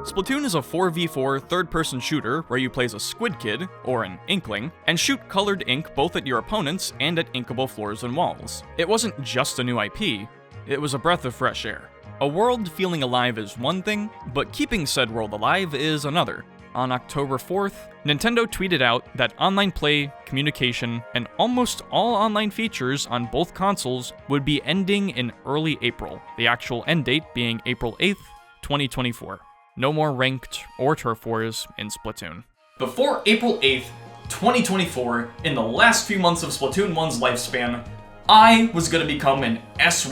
Splatoon is a 4v4 third-person shooter where you play as a squid kid, or an inkling, and shoot colored ink both at your opponents and at inkable floors and walls. It wasn't just a new IP, it was a breath of fresh air. A world feeling alive is one thing, but keeping said world alive is another. On October 4th, Nintendo tweeted out that online play, communication, and almost all online features on both consoles would be ending in early April, the actual end date being April 8th, 2024. No more ranked or turf wars in Splatoon. Before April 8th, 2024, in the last few months of Splatoon 1's lifespan, I was gonna become an S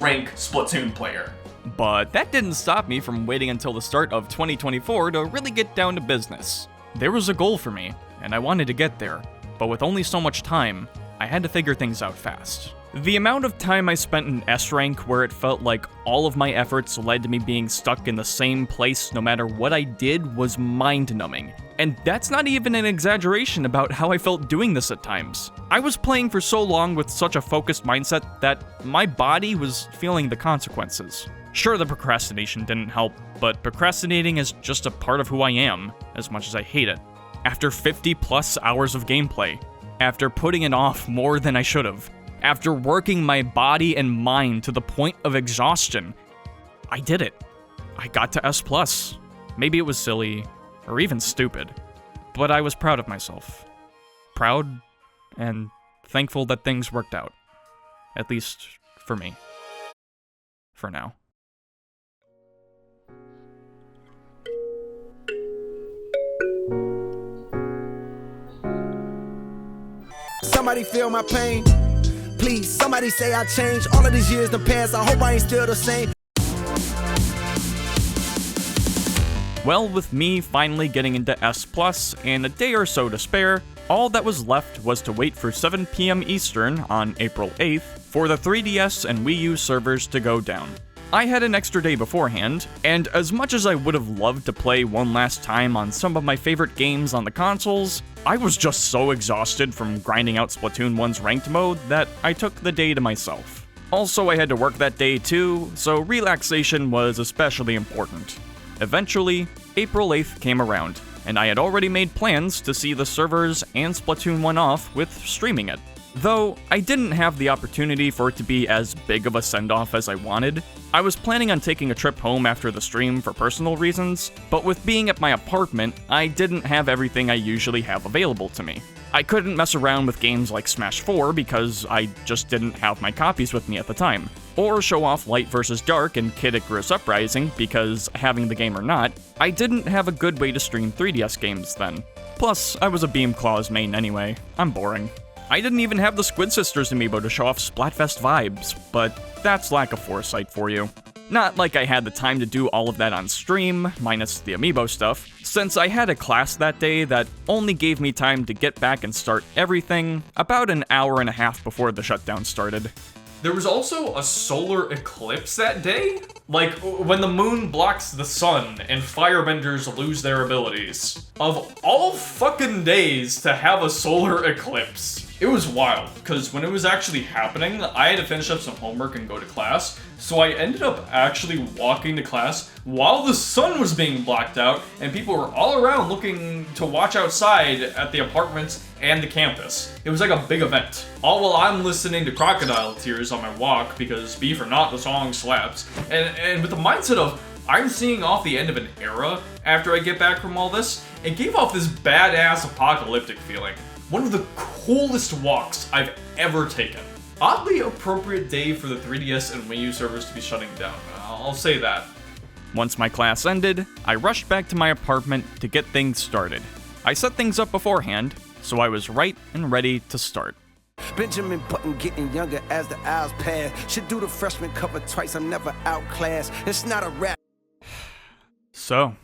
rank Splatoon player. But that didn't stop me from waiting until the start of 2024 to really get down to business. There was a goal for me, and I wanted to get there, but with only so much time, I had to figure things out fast. The amount of time I spent in S rank where it felt like all of my efforts led to me being stuck in the same place no matter what I did was mind-numbing. And that's not even an exaggeration about how I felt doing this at times. I was playing for so long with such a focused mindset that my body was feeling the consequences. Sure, the procrastination didn't help, but procrastinating is just a part of who I am, as much as I hate it. After 50 plus hours of gameplay, after putting it off more than I should have, after working my body and mind to the point of exhaustion, I did it. I got to S+. Maybe it was silly, or even stupid, but I was proud of myself. Proud and thankful that things worked out. At least, for me. For now. Somebody feel my pain. Please, somebody say I changed. All of these years done passed, I hope I ain't still the same. Well, with me finally getting into S+, and a day or so to spare, all that was left was to wait for 7 PM Eastern on April 8th for the 3DS and Wii U servers to go down. I had an extra day beforehand, and as much as I would have loved to play one last time on some of my favorite games on the consoles, I was just so exhausted from grinding out Splatoon 1's ranked mode that I took the day to myself. Also, I had to work that day too, so relaxation was especially important. Eventually, April 8th came around, and I had already made plans to see the servers and Splatoon 1 off with streaming it. Though I didn't have the opportunity for it to be as big of a send-off as I wanted, I was planning on taking a trip home after the stream for personal reasons, but with being at my apartment, I didn't have everything I usually have available to me. I couldn't mess around with games like Smash 4 because I just didn't have my copies with me at the time, or show off Light vs. Dark and Kid Icarus Uprising because, having the game or not, I didn't have a good way to stream 3DS games then. Plus, I was a Beam Claws main anyway. I'm boring. I didn't even have the Squid Sisters amiibo to show off Splatfest vibes, but that's lack of foresight for you. Not like I had the time to do all of that on stream, minus the amiibo stuff, since I had a class that day that only gave me time to get back and start everything about an hour and a half before the shutdown started. There was also a solar eclipse that day? Like, when the moon blocks the sun and firebenders lose their abilities. Of all fucking days to have a solar eclipse. It was wild, because when it was actually happening, I had to finish up some homework and go to class, so I ended up actually walking to class while the sun was being blocked out, and people were all around looking to watch outside at the apartments and the campus. It was like a big event. All while I'm listening to Crocodile Tears on my walk, because Beef or Not, the song slaps, and with the mindset of, I'm seeing off the end of an era after I get back from all this, it gave off this badass apocalyptic feeling. One of the coolest walks I've ever taken. Oddly appropriate day for the 3DS and Wii U servers to be shutting down, I'll say that. Once my class ended, I rushed back to my apartment to get things started. I set things up beforehand, so I was right and ready to start. Benjamin Button getting younger as the hours pass. Should do the freshman cover twice, I'm never outclassed. It's not a rap. So,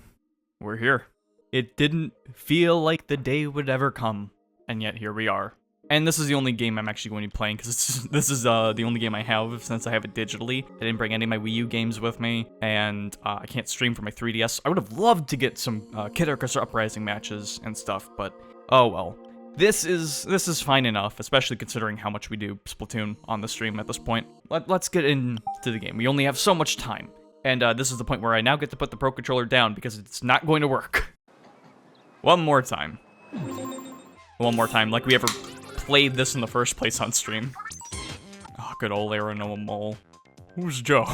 we're here. It didn't feel like the day would ever come. And yet here we are. And this is the only game I'm actually going to be playing, because this is the only game I have since I have it digitally. I didn't bring any of my Wii U games with me, and I can't stream for my 3DS. I would have loved to get some Kid Icarus Uprising matches and stuff, but oh well. This is fine enough, especially considering how much we do Splatoon on the stream at this point. Let's get into the game. We only have so much time. And this is the point where I now get to put the Pro Controller down because it's not going to work. One more time. One more time, like we ever played this in the first place on stream. Oh, good old Aeronoa Mole. Who's Joe?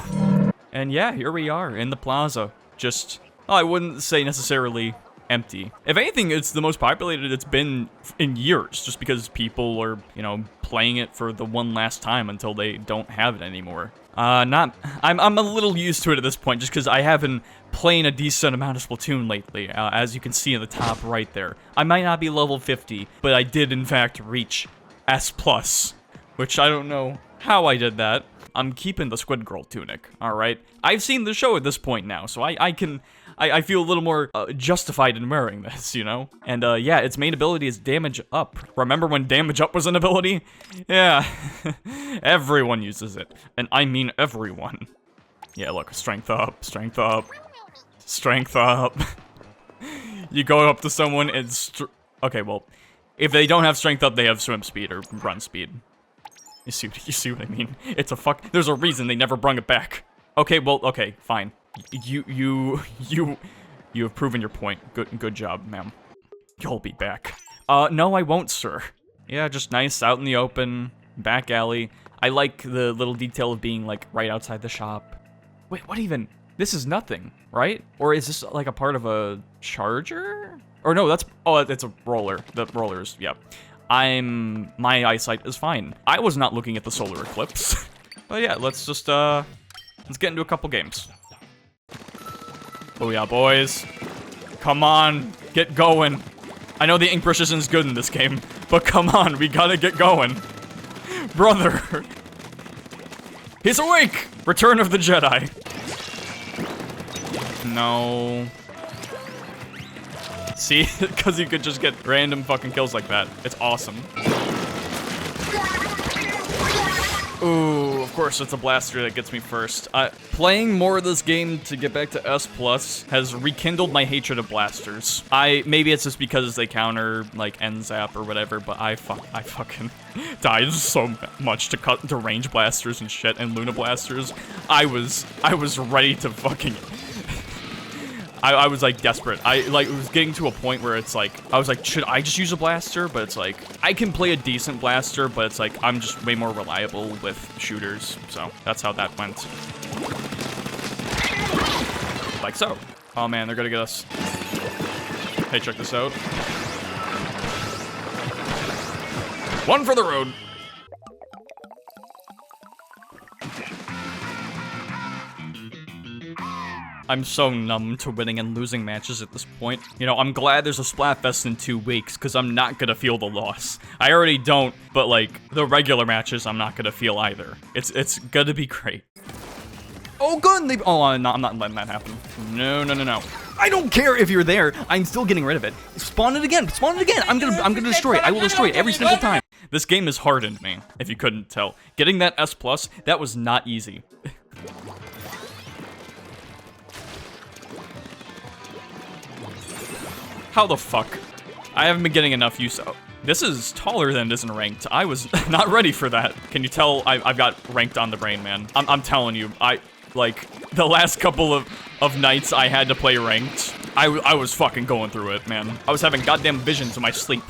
And yeah, here we are in the plaza. Just, I wouldn't say necessarily empty. If anything, it's the most populated it's been in years, just because people are, you know, playing it for the one last time until they don't have it anymore. I'm a little used to it at this point, just because I have been playing a decent amount of Splatoon lately, as you can see in the top right there. I might not be level 50, but I did in fact reach S+, which I don't know how I did that. I'm keeping the Squid Girl tunic, alright? I've seen the show at this point now, so I feel a little more justified in wearing this, you know? And yeah, its main ability is damage up. Remember when damage up was an ability? Yeah, everyone uses it. And I mean everyone. Yeah, look, strength up, strength up, strength up. You go up to someone and okay, well, if they don't have strength up, they have swim speed or run speed. You see what I mean? It's a fuck. There's a reason they never brung it back. Okay, well, okay, fine. You have proven your point. Good job, ma'am. You'll be back. No, I won't, sir. Yeah, just nice out in the open, back alley. I like the little detail of being like right outside the shop. Wait, what even? This is nothing, right? Or is this like a part of a charger? Or no, that's it's a roller. The rollers, yeah. My eyesight is fine. I was not looking at the solar eclipse. But yeah, let's just, let's get into a couple games. Oh yeah, boys. Come on, get going. I know the ink precision is good in this game, but come on, we gotta get going. Brother. He's awake! Return of the Jedi. No. See? Because you could just get random fucking kills like that. It's awesome. Ooh, of course it's a blaster that gets me first. Playing more of this game to get back to S+ has rekindled my hatred of blasters. Maybe it's just because they counter, like, N-Zap or whatever, but I fucking died so much to range blasters and shit, and Luna blasters. I was ready to fucking... I was like desperate. It was getting to a point where it's like, I was like, should I just use a blaster? But it's like, I can play a decent blaster, but it's like, I'm just way more reliable with shooters. So that's how that went. Like so. Oh man, they're gonna get us. Hey, check this out. One for the road. I'm so numb to winning and losing matches at this point. You know, I'm glad there's a Splatfest in 2 weeks, because I'm not gonna feel the loss. I already don't, but like, the regular matches, I'm not gonna feel either. It's gonna be great. Oh, good! Oh, I'm not letting that happen. No. I don't care if you're there. I'm still getting rid of it. Spawn it again. Spawn it again. I'm gonna destroy it. I will destroy it every single time. This game has hardened me, if you couldn't tell. Getting that S+, that was not easy. How the fuck? I haven't been getting enough use of. This is taller than it is in ranked. I was not ready for that. Can you tell I've got ranked on the brain, man? I'm telling you, like, the last couple of nights I had to play ranked, I was fucking going through it, man. I was having goddamn visions in my sleep.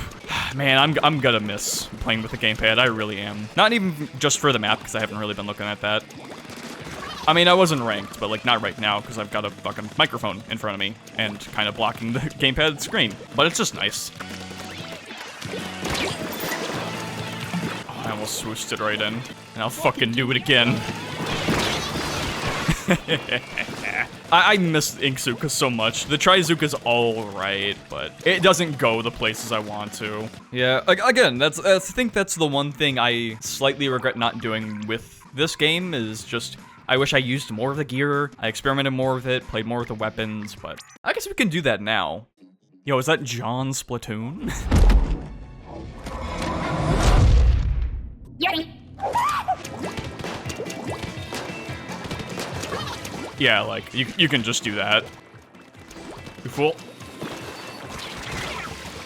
Man, I'm gonna miss playing with the gamepad, I really am. Not even just for the map, because I haven't really been looking at that. I mean, I wasn't ranked, but like not right now because I've got a fucking microphone in front of me and kind of blocking the gamepad screen. But it's just nice. Oh, I almost swooshed it right in, and I'll fucking do it again. I miss Inkzuka so much. The Trizuka's alright, but it doesn't go the places I want to. Yeah, again, I think that's the one thing I slightly regret not doing with this game is just. I wish I used more of the gear, I experimented more with it, played more with the weapons, but I guess we can do that now. Yo, is that John Splatoon? Yeah, like, you can just do that. You fool.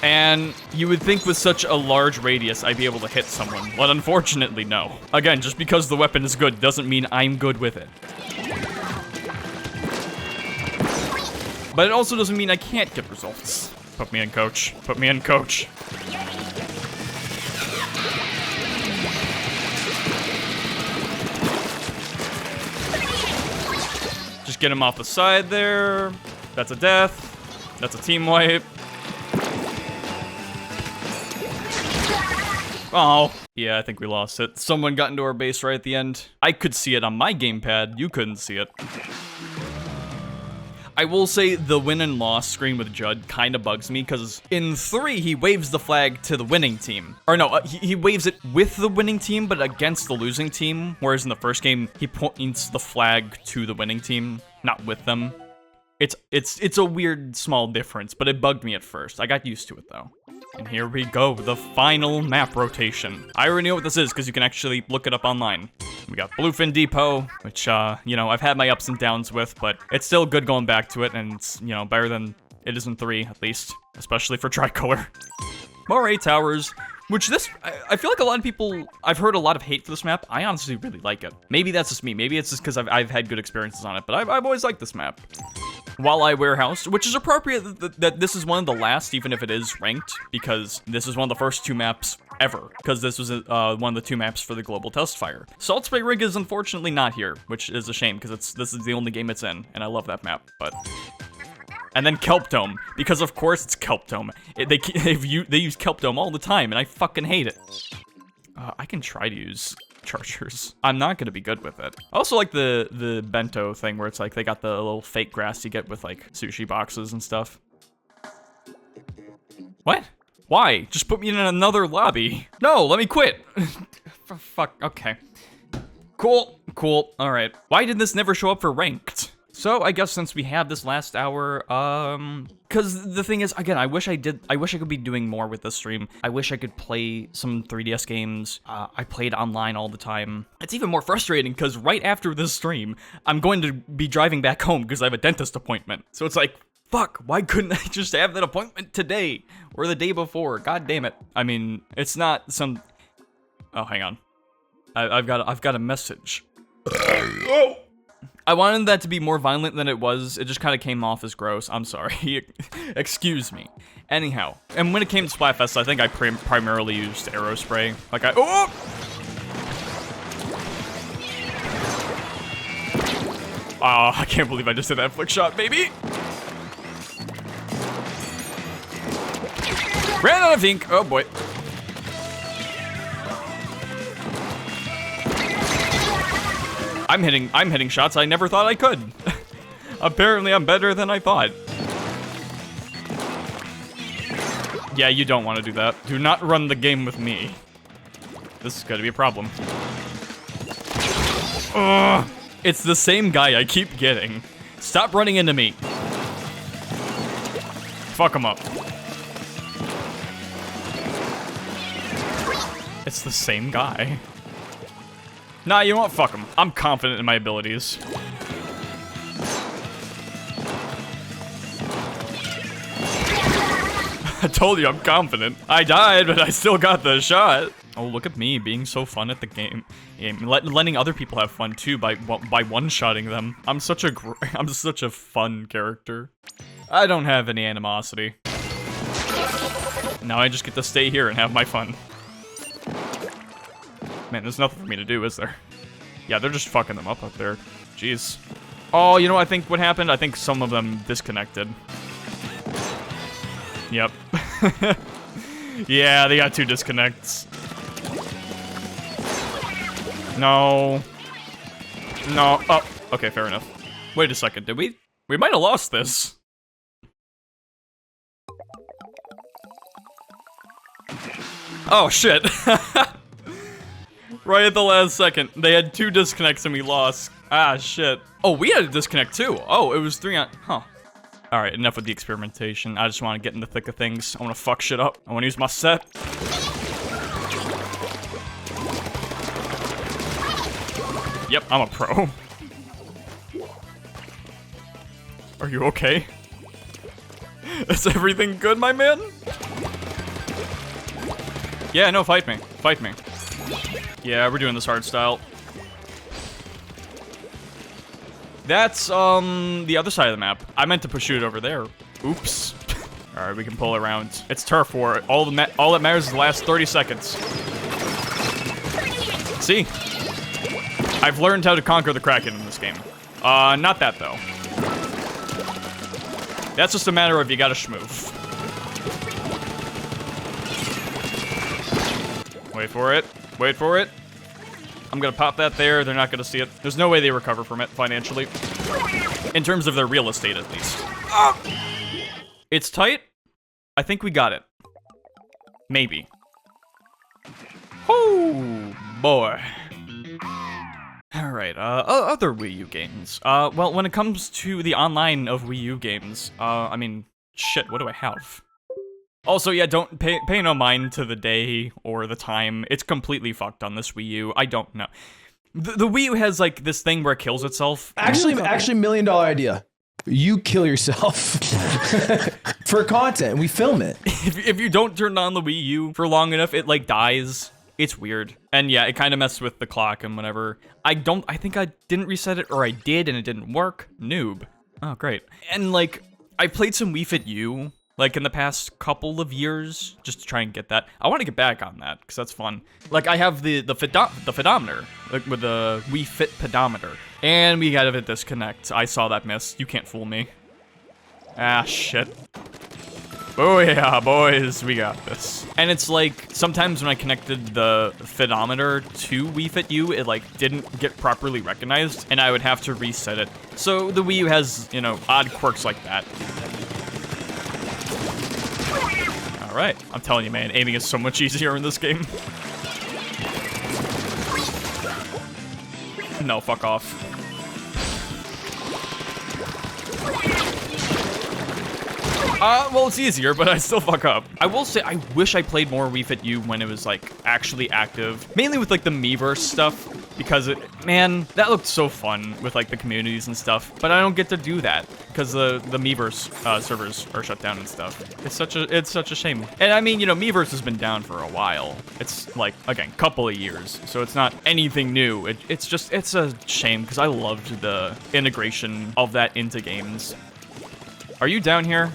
And you would think with such a large radius I'd be able to hit someone, but unfortunately no. Again, just because the weapon is good doesn't mean I'm good with it. But it also doesn't mean I can't get results. Put me in, coach. Put me in, coach. Just get him off the side there. That's a death. That's a team wipe. Oh. Yeah, I think we lost it. Someone got into our base right at the end. I could see it on my gamepad. You couldn't see it. I will say the win and loss screen with Judd kind of bugs me because in 3, he waves the flag to the winning team. Or no, he waves it with the winning team, but against the losing team. Whereas in the first game, he points the flag to the winning team, not with them. It's a weird small difference, but it bugged me at first. I got used to it though. And here we go, the final map rotation. I already know what this is because you can actually look it up online. We got Bluefin Depot, which, you know, I've had my ups and downs with, but it's still good going back to it, and it's, you know, better than it is in 3, at least. Especially for Tricolor. Moray Towers, which this, I feel like a lot of people, I've heard a lot of hate for this map. I honestly really like it. Maybe that's just me. Maybe it's just because I've had good experiences on it, but I've always liked this map. Walleye Warehouse, which is appropriate that this is one of the last, even if it is ranked, because this is one of the first 2 maps ever, because this was one of the 2 maps for the global test fire. Salt Spray Rig is unfortunately not here, which is a shame, because this is the only game it's in, and I love that map, but... And then Kelp Dome, because of course it's Kelp Dome. They use Kelp Dome all the time, and I fucking hate it. I can try to use chargers. I'm not gonna be good with it. I also like the bento thing where it's like they got the little fake grass you get with like sushi boxes and stuff. What? Why? Just put me in another lobby. No, let me quit. Fuck, okay. Cool, all right. Why did this never show up for ranked? So I guess since we have this last hour, because the thing is, again, I wish I could be doing more with this stream. I wish I could play some 3DS games. I played online all the time. It's even more frustrating because right after this stream, I'm going to be driving back home because I have a dentist appointment. So it's like, fuck, why couldn't I just have that appointment today or the day before? God damn it. I mean, it's not some, oh, hang on. I've got a message. Oh! I wanted that to be more violent than it was. It just kind of came off as gross. I'm sorry. Excuse me. Anyhow, and when it came to Splatfest, I think I primarily used arrow spray. Like oh! Oh, I can't believe I just did that flick shot, baby. Ran out of ink. Oh boy. I'm hitting shots I never thought I could. Apparently I'm better than I thought. Yeah, you don't want to do that. Do not run the game with me. This is gonna be a problem. Ugh, it's the same guy I keep getting. Stop running into me. Fuck him up. It's the same guy. Nah, you won't fuck him. I'm confident in my abilities. I told you I'm confident. I died, but I still got the shot. Oh, look at me being so fun at the game. Letting other people have fun too by one-shotting them. I'm such a fun character. I don't have any animosity. Now I just get to stay here and have my fun. Man, there's nothing for me to do, is there? Yeah, they're just fucking them up there. Jeez. Oh, you know what I think what happened? I think some of them disconnected. Yep. Yeah, they got 2 disconnects. No. No. Oh, okay, fair enough. Wait a second, did we? We might have lost this. Oh, shit. Right at the last second. They had 2 disconnects and we lost. Ah, shit. Oh, we had a disconnect too. Oh, it was 3 on... Huh. Alright, enough with the experimentation. I just want to get in the thick of things. I want to fuck shit up. I want to use my set. Yep, I'm a pro. Are you okay? Is everything good, my man? Yeah, no, fight me. Fight me. Yeah, we're doing this hard style. That's, the other side of the map. I meant to push it over there. Oops. All right, we can pull around. It's turf war. All that matters is the last 30 seconds. See? I've learned how to conquer the Kraken in this game. Not that, though. That's just a matter of you gotta schmoof. Wait for it. Wait for it. I'm gonna pop that there. They're not gonna see it. There's no way they recover from it financially. In terms of their real estate, at least. It's tight. I think we got it. Maybe. Oh, boy. Alright, other Wii U games. Well, when it comes to the online of Wii U games, I mean, shit, what do I have? Also, yeah, don't pay no mind to the day or the time. It's completely fucked on this Wii U. I don't know. The Wii U has, like, this thing where it kills itself. Actually, $1 million idea. You kill yourself for content. We film it. If you don't turn on the Wii U for long enough, it, like, dies. It's weird. And yeah, it kind of messed with the clock and whatever. I think I didn't reset it, or I did and it didn't work. Noob. Oh, great. And, like, I played some Wii Fit U, like, in the past couple of years, just to try and get that. I want to get back on that, because that's fun. Like, I have the pedometer, like, with the Wii Fit pedometer. And we got a disconnect. I saw that miss. You can't fool me. Ah, shit. Oh yeah, boys, we got this. And it's like, sometimes when I connected the pedometer to Wii Fit U, it like didn't get properly recognized, and I would have to reset it. So the Wii U has, you know, odd quirks like that. All right, I'm telling you, man, aiming is so much easier in this game. No, fuck off. Well, it's easier, but I still fuck up. I will say, I wish I played more Wii Fit U when it was, like, actually active. Mainly with, like, the Miiverse stuff, because, man, that looked so fun with, like, the communities and stuff. But I don't get to do that, because the Miiverse servers are shut down and stuff. It's such a shame. And, I mean, you know, Miiverse has been down for a while. It's, like, again, couple of years, so it's not anything new. It's a shame, because I loved the integration of that into games. Are you down here?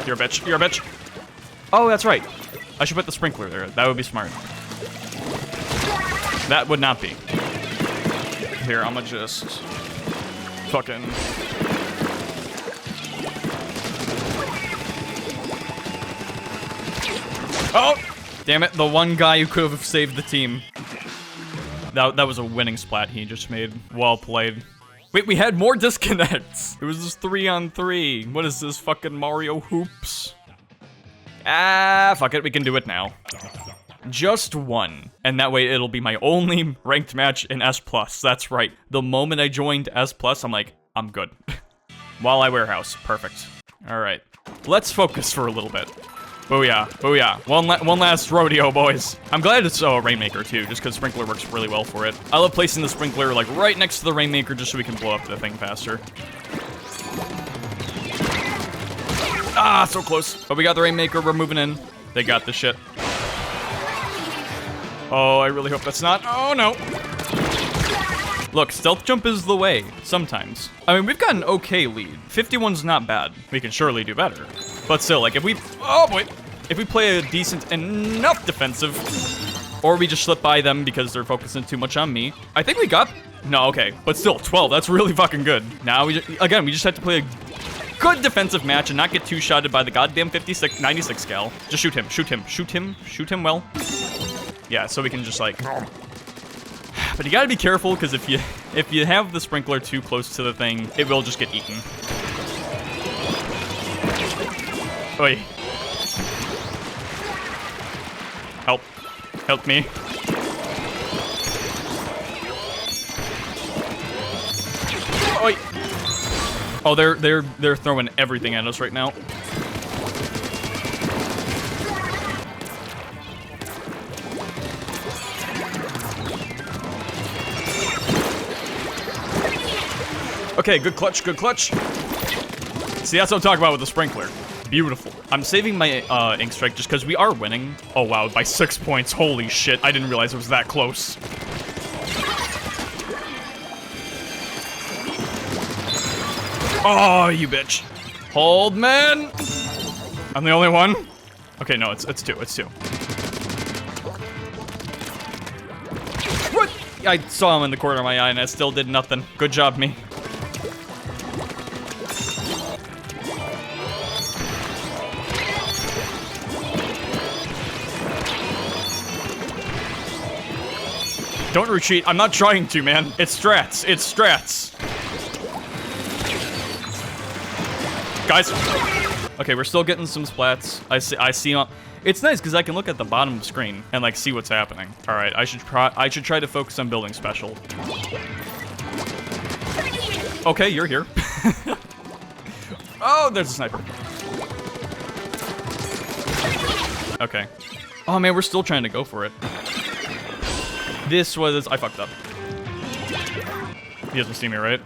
You're a bitch. You're a bitch. Oh, that's right. I should put the sprinkler there. That would be smart. That would not be. Here, I'm gonna just fucking... Oh! Damn it, the one guy who could have saved the team. That was a winning splat he just made. Well played. Wait, we had more disconnects. It was just 3-on-3. What is this, fucking Mario Hoops? Ah, fuck it, we can do it now. Just one. And that way it'll be my only ranked match in S+. That's right. The moment I joined S+, I'm like, I'm good. While I warehouse. Perfect. All right. Let's focus for a little bit. Booyah, booyah. One last rodeo, boys. I'm glad it's a Rainmaker, too, just because Sprinkler works really well for it. I love placing the Sprinkler, like, right next to the Rainmaker just so we can blow up the thing faster. Ah, so close. But we got the Rainmaker, we're moving in. They got this shit. Oh, I really hope that's not. Oh, no. Look, stealth jump is the way, sometimes. I mean, we've got an okay lead. 51's not bad. We can surely do better. But still, like, if we... Oh, boy. If we play a decent enough defensive, or we just slip by them because they're focusing too much on me, I think we got... No, okay. But still, 12. That's really fucking good. Now, we just have to play a good defensive match and not get two-shotted by the goddamn 96 gal. Just shoot him. Shoot him. Shoot him. Shoot him well. Yeah, so we can just, like... But you gotta be careful, because if you have the Sprinkler too close to the thing, it will just get eaten. Oi. Help. Help me. Oi. Oh, they're throwing everything at us right now. Okay, good clutch, good clutch. See, that's what I'm talking about with the Sprinkler. Beautiful. I'm saving my ink strike just because we are winning. Oh wow, by 6 points. Holy shit, I didn't realize it was that close. Oh, you bitch. Hold, man. I'm the only one? Okay, no, it's two. It's two. What? I saw him in the corner of my eye and I still did nothing. Good job, me. Don't retreat. I'm not trying to, man. It's strats. It's strats. Guys. Okay, we're still getting some splats. I see. It's nice because I can look at the bottom of the screen and like see what's happening. All right, I should try to focus on building special. Okay, you're here. Oh, there's a sniper. Okay. Oh man, we're still trying to go for it. I fucked up. He doesn't see me, right?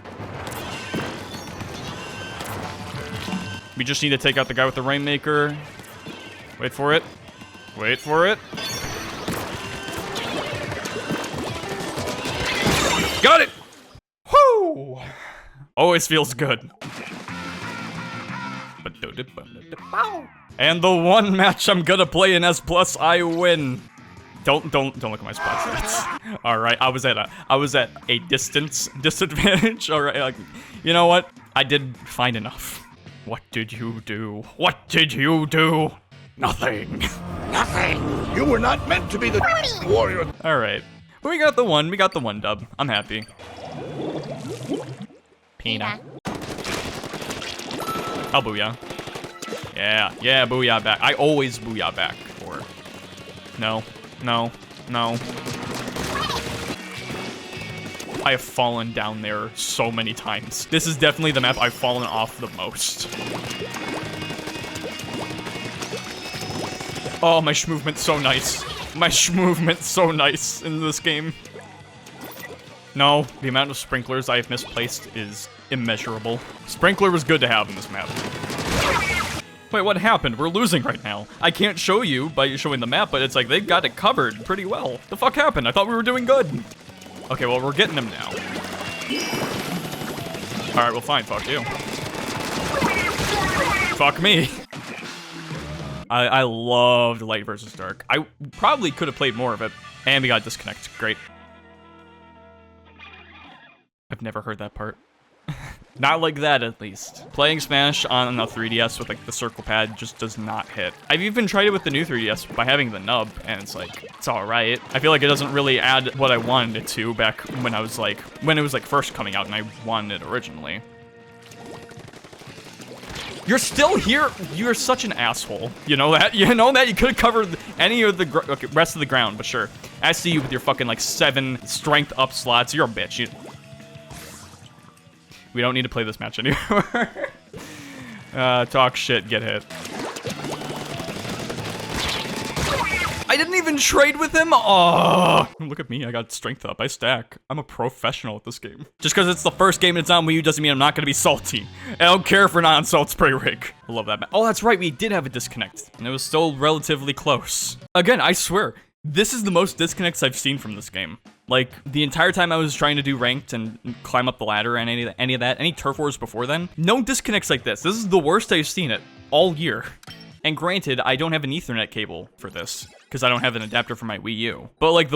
We just need to take out the guy with the Rainmaker. Wait for it. Wait for it. Got it! Whoo! Always feels good. And the one match I'm gonna play in S+, I win. Don't look at my spot stats. All right, I was at a disadvantage. All right, like, you know what? I did fine enough. What did you do? What did you do? Nothing. Nothing. You were not meant to be the warrior. All right, we got the one. We got the one dub. I'm happy. Pina. Oh, booyah. Yeah, booyah back. I always booyah back. Or no. No. I have fallen down there so many times. This is definitely the map I've fallen off the most. Oh, my shmovement's so nice. My shmovement's so nice in this game. No, the amount of sprinklers I have misplaced is immeasurable. Sprinkler was good to have in this map. Wait, what happened? We're losing right now. I can't show you by showing the map, but it's like they've got it covered pretty well. The fuck happened? I thought we were doing good. Okay, well, we're getting them now. All right, well, fine. Fuck you. Fuck me. I loved Light versus Dark. I probably could have played more of it. And we got disconnect. Great. I've never heard that part. Not like that, at least. Playing Smash on a 3DS with like the circle pad just does not hit. I've even tried it with the new 3DS by having the nub, and it's like, it's all right. I feel like it doesn't really add what I wanted it to back when it was like first coming out and I wanted it originally. You're still here? You're such an asshole. You know that? You know that? You could have covered any of the rest of the ground, but sure. I see you with your fucking like 7 strength up slots. You're a bitch. We don't need to play this match anymore. Talk shit, get hit. I didn't even trade with him? Oh, look at me, I got strength up, I stack. I'm a professional at this game. Just because it's the first game and it's on Wii U doesn't mean I'm not gonna be salty. I don't care if we're not on Salt Spray Rig. I love that. Oh, that's right, we did have a disconnect. And it was still relatively close. Again, I swear, this is the most disconnects I've seen from this game. Like, the entire time I was trying to do ranked and climb up the ladder and any of that, any turf wars before then, no disconnects like this. This is the worst I've seen it all year. And granted, I don't have an Ethernet cable for this, because I don't have an adapter for my Wii U. But like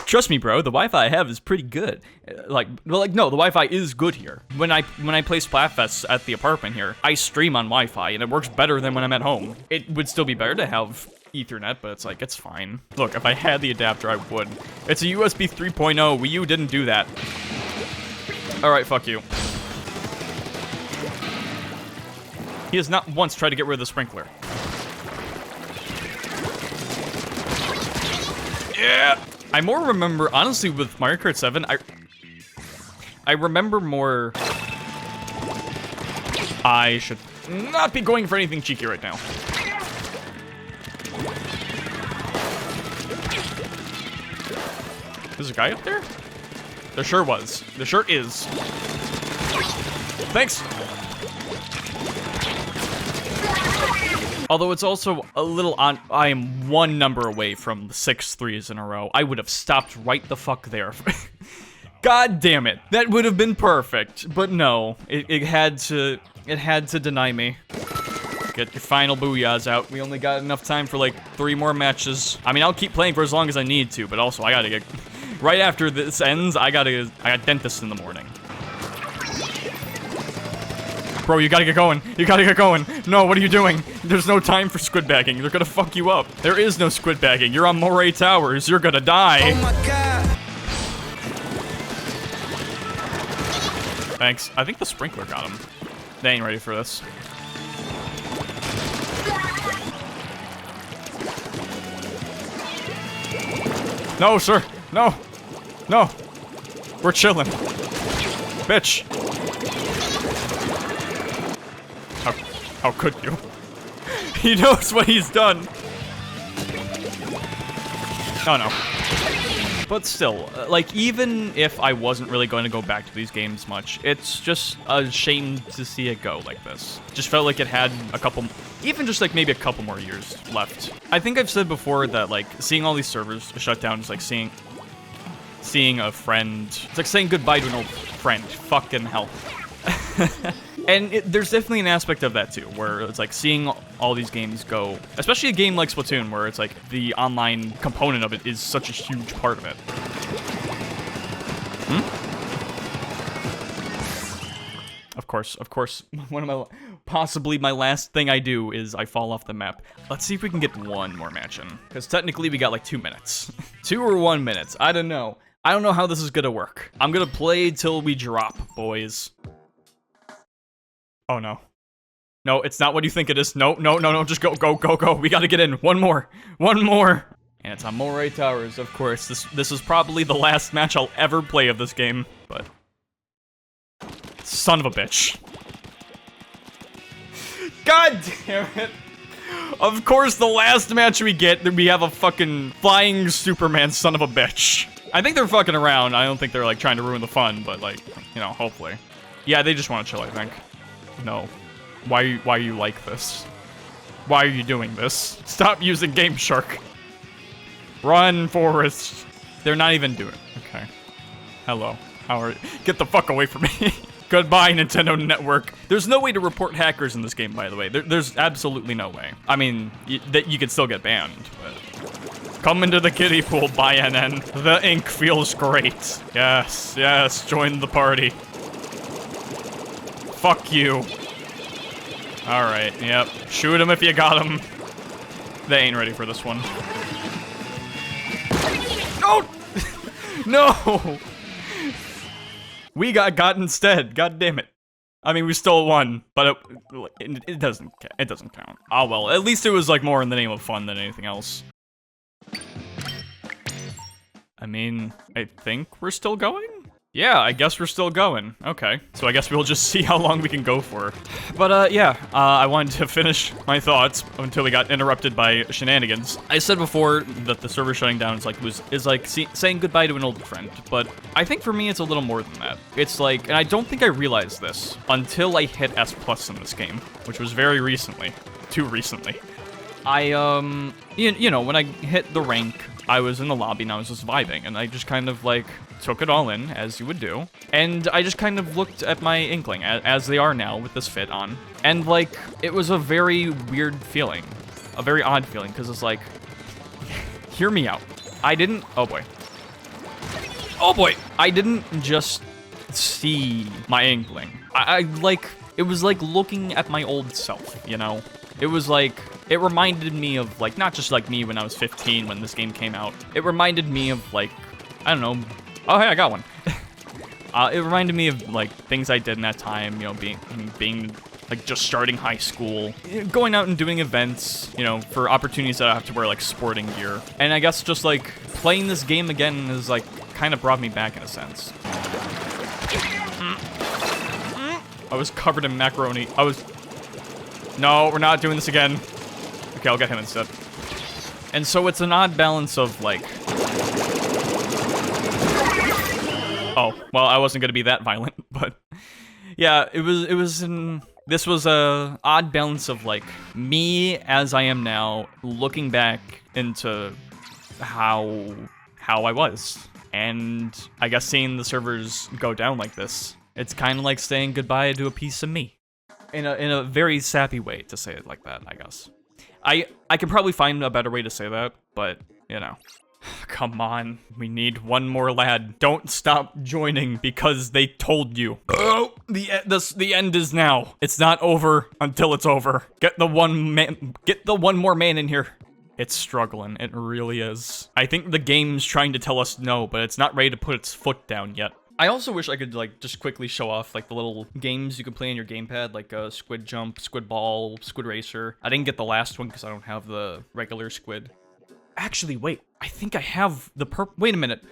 trust me, bro, the Wi-Fi I have is pretty good. No, the Wi-Fi is good here. When I play Splatfest at the apartment here, I stream on Wi-Fi, and it works better than when I'm at home. It would still be better to have Ethernet, but it's like, it's fine. Look, if I had the adapter, I would. It's a USB 3.0. Wii U didn't do that. All right, fuck you. He has not once tried to get rid of the sprinkler. Yeah! I more remember, honestly, with Mario Kart 7, I remember more... I should not be going for anything cheeky right now. There's a guy up there? There sure was. There sure is. Thanks. Although it's also a little on. I am one number away from the 6 threes in a row. I would have stopped right the fuck there. God damn it. That would have been perfect. But no, it had to deny me. Get your final booyahs out. We only got enough time for like 3 more matches. I mean, I'll keep playing for as long as I need to, but also I gotta get... Right after this ends, I got dentist in the morning. Bro, you gotta get going. You gotta get going. No, what are you doing? There's no time for squid bagging. They're gonna fuck you up. There is no squid bagging. You're on Moray Towers. You're gonna die. Oh my god. Thanks. I think the sprinkler got him. They ain't ready for this. No, sir. No. No. We're chilling. Bitch. How could you? He knows what he's done. Oh no. But still, like, even if I wasn't really going to go back to these games much, it's just a shame to see it go like this. Just felt like it had a couple, even just like maybe a couple more years left. I think I've said before that, like, seeing all these servers shut down is like seeing a friend. It's like saying goodbye to an old friend. Fucking hell. And there's definitely an aspect of that too, where it's like seeing all these games go, especially a game like Splatoon, where it's like the online component of it is such a huge part of it. Of course, one of possibly my last thing I do is I fall off the map. Let's see if we can get one more match in, because technically we got like 2 minutes. 2 or 1 minute, I don't know. I don't know how this is gonna work. I'm gonna play till we drop, boys. Oh no. No, it's not what you think it is. No, just go. We gotta get in. One more. And it's on Moray Towers, of course. This is probably the last match I'll ever play of this game, but... Son of a bitch. God damn it. Of course, the last match we get, we have a fucking flying Superman son of a bitch. I think they're fucking around. I don't think they're, like, trying to ruin the fun, but, like, you know, hopefully. Yeah, they just want to chill, I think. No. Why you like this? Why are you doing this? Stop using Game Shark. Run, Forrest. They're not even doing it. Okay. Hello. How are you? Get the fuck away from me. Goodbye, Nintendo Network. There's no way to report hackers in this game, by the way. There's absolutely no way. I mean, that you could still get banned, but... Come into the kiddie pool, BNN. The ink feels great. Yes, join the party. Fuck you. Alright, yep. Shoot him if you got him. They ain't ready for this one. No! No! We got instead. God damn it. I mean, we still won, but it doesn't count. Oh well, at least it was like more in the name of fun than anything else. I mean, I think we're still going? Yeah, I guess we're still going. Okay. So I guess we'll just see how long we can go for. But, yeah, I wanted to finish my thoughts until we got interrupted by shenanigans. I said before that the server shutting down is like saying goodbye to an old friend, but I think for me it's a little more than that. It's like, and I don't think I realized this until I hit S+ in this game, which was very recently. Too recently. You know, when I hit the rank, I was in the lobby and I was just vibing, and I just kind of, like, took it all in, as you would do. And I just kind of looked at my Inkling, as they are now, with this fit on. And, like, it was a very weird feeling. A very odd feeling, because it's like... Hear me out. I didn't... Oh, boy. Oh, boy! I didn't just see my Inkling. I like... It was like looking at my old self, you know? It was like... It reminded me of, like, not just, like, me when I was 15 when this game came out. It reminded me of, like, I don't know. Oh, hey, I got one. It reminded me of, like, things I did in that time, you know, being like, just starting high school, going out and doing events, you know, for opportunities that I have to wear, like, sporting gear. And I guess just, like, playing this game again is, like, kind of brought me back in a sense. I was covered in macaroni. No, we're not doing this again. Okay, I'll get him instead. And so it's an odd balance of, like... Oh, well, I wasn't gonna be that violent, but... Yeah, it was an This was a odd balance of like me as I am now, looking back into how I was, and I guess seeing the servers go down like this, it's kind of like saying goodbye to a piece of me, in a very sappy way to say it like that. I guess I can probably find a better way to say that, but you know. Come on, we need one more lad. Don't stop joining because they told you. Oh, the end is now. It's not over until it's over. Get the one more man in here. It's struggling, it really is. I think the game's trying to tell us no, but it's not ready to put its foot down yet. I also wish I could like just quickly show off like the little games you can play on your gamepad, like Squid Jump, Squid Ball, Squid Racer. I didn't get the last one because I don't have the regular Squid. Actually, wait, I think I have the wait a minute.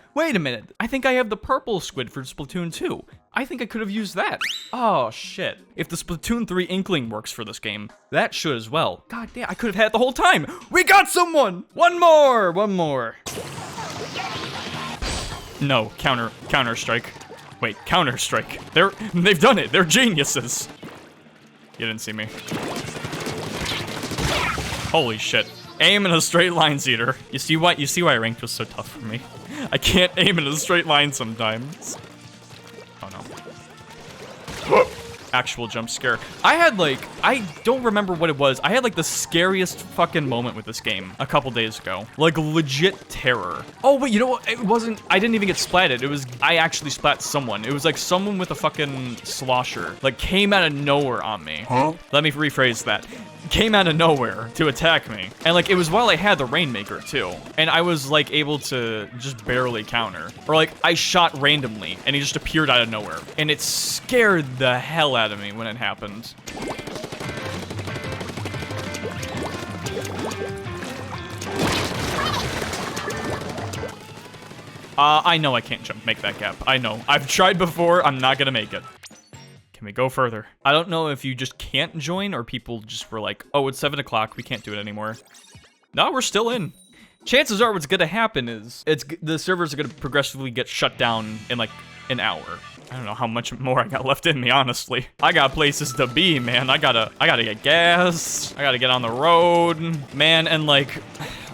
I think I have the purple squid for Splatoon 2. I think I could have used that. Oh, shit. If the Splatoon 3 Inkling works for this game, that should as well. God damn, I could have had it the whole time. We got someone! One more! No, Counter-Strike. Wait, Counter-Strike. They've done it, they're geniuses. You didn't see me. Holy shit. Aim in a straight line, Zeter. You see why ranked was so tough for me? I can't aim in a straight line sometimes. Oh no. Actual jump scare. I don't remember what it was. I had like the scariest fucking moment with this game a couple days ago. Like legit terror. Oh, but you know what? I didn't even get splatted. I actually splat someone. It was like someone with a fucking slosher. Like came out of nowhere on me. Huh? Let me rephrase that. Came out of nowhere to attack me. And like, it was while I had the Rainmaker too. And I was like able to just barely counter. Or like, I shot randomly and he just appeared out of nowhere. And it scared the hell out of me when it happened. I know I can't make that gap. I know. I've tried before, I'm not gonna make it. Can we go further? I don't know if you just can't join or people just were like, oh, it's 7 o'clock, we can't do it anymore. No, we're still in. Chances are what's gonna happen is the servers are gonna progressively get shut down in like an hour. I don't know how much more I got left in me, honestly. I got places to be, man. I gotta get gas. I gotta get on the road, man. And like,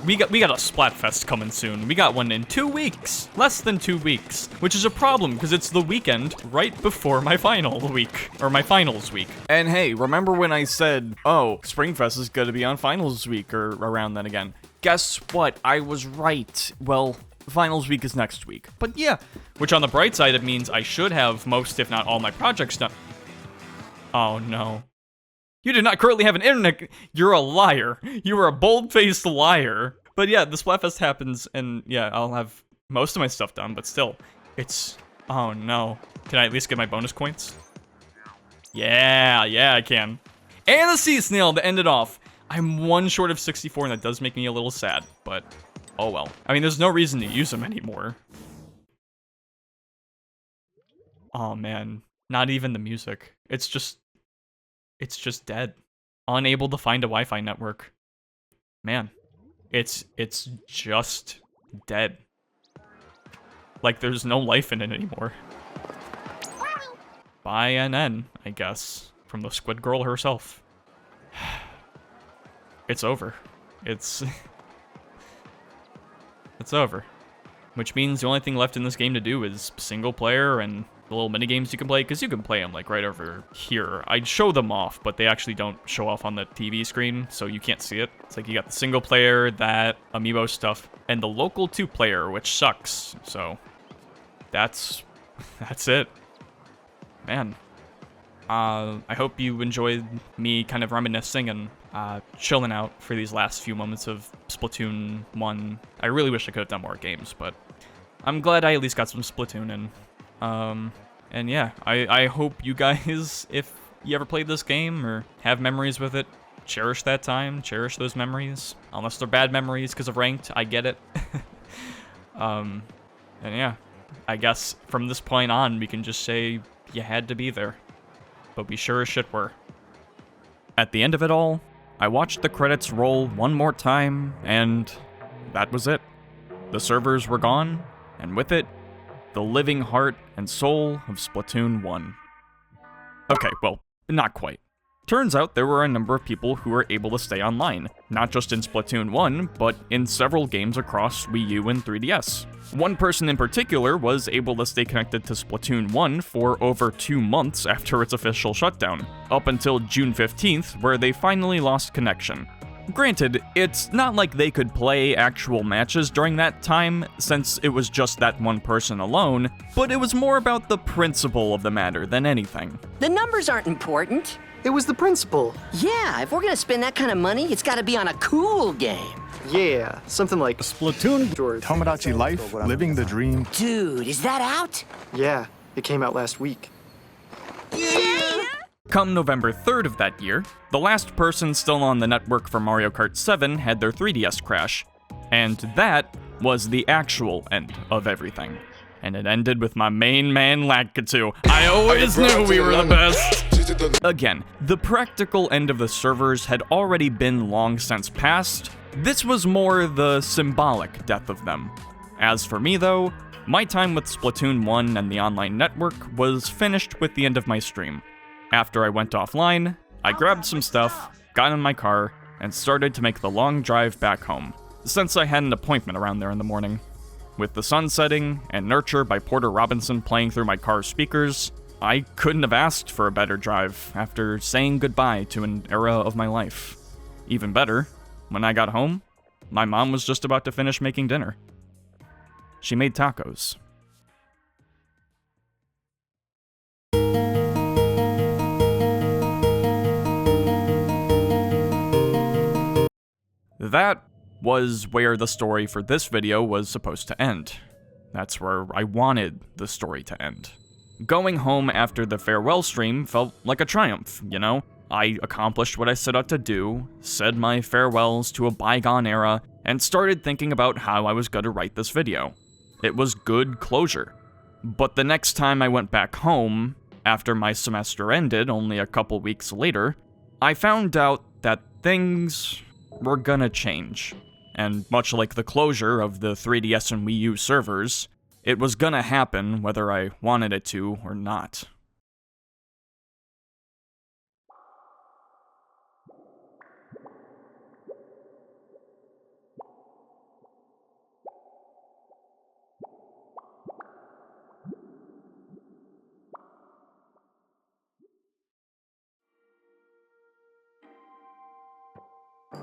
we got a Splatfest coming soon. We got one in 2 weeks, less than 2 weeks, which is a problem because it's the weekend right before my final week, or my finals week. And hey, remember when I said, oh, Springfest is gonna be on finals week or around then again? Guess what? I was right. Well, finals week is next week. But yeah, which on the bright side, it means I should have most, if not all, my projects done. Oh no. You do not currently have an internet. You're a liar. You are a bold-faced liar. But yeah, the Splatfest happens, and yeah, I'll have most of my stuff done, but still, it's... Oh no. Can I at least get my bonus coins? Yeah, I can. And the sea snail to end it off. I'm one short of 64, and that does make me a little sad, but oh well. I mean, there's no reason to use them anymore. Oh man, not even the music. It's just dead. Unable to find a Wi-Fi network. Man, it's just dead. Like there's no life in it anymore. By an N, I guess, from the Squid Girl herself. It's over. It's over. Which means the only thing left in this game to do is single player and the little mini games you can play, because you can play them like right over here. I'd show them off, but they actually don't show off on the TV screen, so you can't see it. It's like you got the single player, that amiibo stuff, and the local 2-player, which sucks. So that's it. Man. I hope you enjoyed me kind of reminiscing and chilling out for these last few moments of Splatoon 1. I really wish I could have done more games, but I'm glad I at least got some Splatoon in. And yeah, I hope you guys, if you ever played this game or have memories with it, cherish that time, cherish those memories. Unless they're bad memories because of ranked, I get it. And yeah, I guess from this point on, we can just say you had to be there. But we sure as shit were. At the end of it all, I watched the credits roll one more time, and that was it. The servers were gone, and with it, the living heart and soul of Splatoon 1. Okay, well, not quite. Turns out there were a number of people who were able to stay online, not just in Splatoon 1, but in several games across Wii U and 3DS. One person in particular was able to stay connected to Splatoon 1 for over 2 months after its official shutdown, up until June 15th, where they finally lost connection. Granted, it's not like they could play actual matches during that time, since it was just that one person alone, but it was more about the principle of the matter than anything. The numbers aren't important. It was the principle. Yeah, if we're gonna spend that kind of money, it's gotta be on a cool game. Yeah, something like Splatoon, Tomodachi Life, Living the Dream. Dude, is that out? Yeah, it came out last week. Come November 3rd of that year, the last person still on the network for Mario Kart 7 had their 3DS crash, and that was the actual end of everything. And it ended with my main man Lakitu. I always knew we were the best! Again, the practical end of the servers had already been long since past. This was more the symbolic death of them. As for me though, my time with Splatoon 1 and the online network was finished with the end of my stream. After I went offline, I grabbed some stuff, got in my car, and started to make the long drive back home, since I had an appointment around there in the morning. With The Sun Setting and Nurture by Porter Robinson playing through my car's speakers, I couldn't have asked for a better drive after saying goodbye to an era of my life. Even better, when I got home, my mom was just about to finish making dinner. She made tacos. That was where the story for this video was supposed to end. That's where I wanted the story to end. Going home after the farewell stream felt like a triumph, you know? I accomplished what I set out to do, said my farewells to a bygone era, and started thinking about how I was going to write this video. It was good closure. But the next time I went back home, after my semester ended only a couple weeks later, I found out that things were gonna change. And much like the closure of the 3DS and Wii U servers, it was gonna happen whether I wanted it to or not.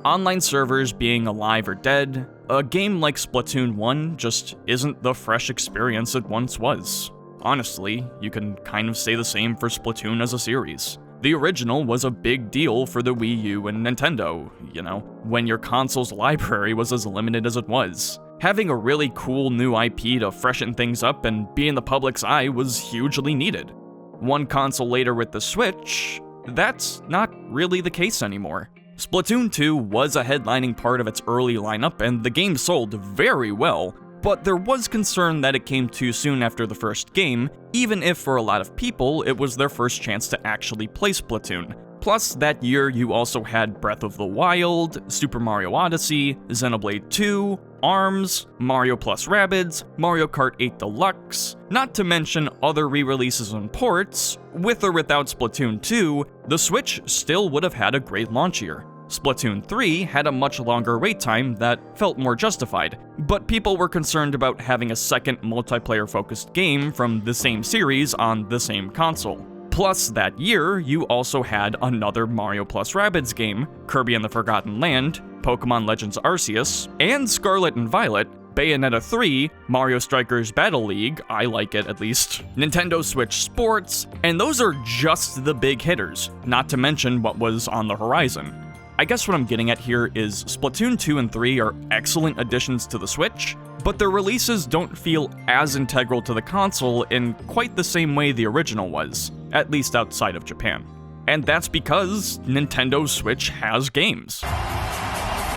Online servers being alive or dead, a game like Splatoon 1 just isn't the fresh experience it once was. Honestly, you can kind of say the same for Splatoon as a series. The original was a big deal for the Wii U and Nintendo, you know, when your console's library was as limited as it was. Having a really cool new IP to freshen things up and be in the public's eye was hugely needed. One console later with the Switch, that's not really the case anymore. Splatoon 2 was a headlining part of its early lineup, and the game sold very well, but there was concern that it came too soon after the first game, even if for a lot of people it was their first chance to actually play Splatoon. Plus, that year you also had Breath of the Wild, Super Mario Odyssey, Xenoblade 2, ARMS, Mario plus Rabbids, Mario Kart 8 Deluxe, not to mention other re-releases and ports. With or without Splatoon 2, the Switch still would have had a great launch year. Splatoon 3 had a much longer wait time that felt more justified, but people were concerned about having a second multiplayer-focused game from the same series on the same console. Plus, that year, you also had another Mario plus Rabbids game, Kirby and the Forgotten Land, Pokemon Legends Arceus, and Scarlet and Violet, Bayonetta 3, Mario Strikers Battle League, I like it at least, Nintendo Switch Sports, and those are just the big hitters, not to mention what was on the horizon. I guess what I'm getting at here is Splatoon 2 and 3 are excellent additions to the Switch, but their releases don't feel as integral to the console in quite the same way the original was, at least outside of Japan. And that's because Nintendo Switch has games.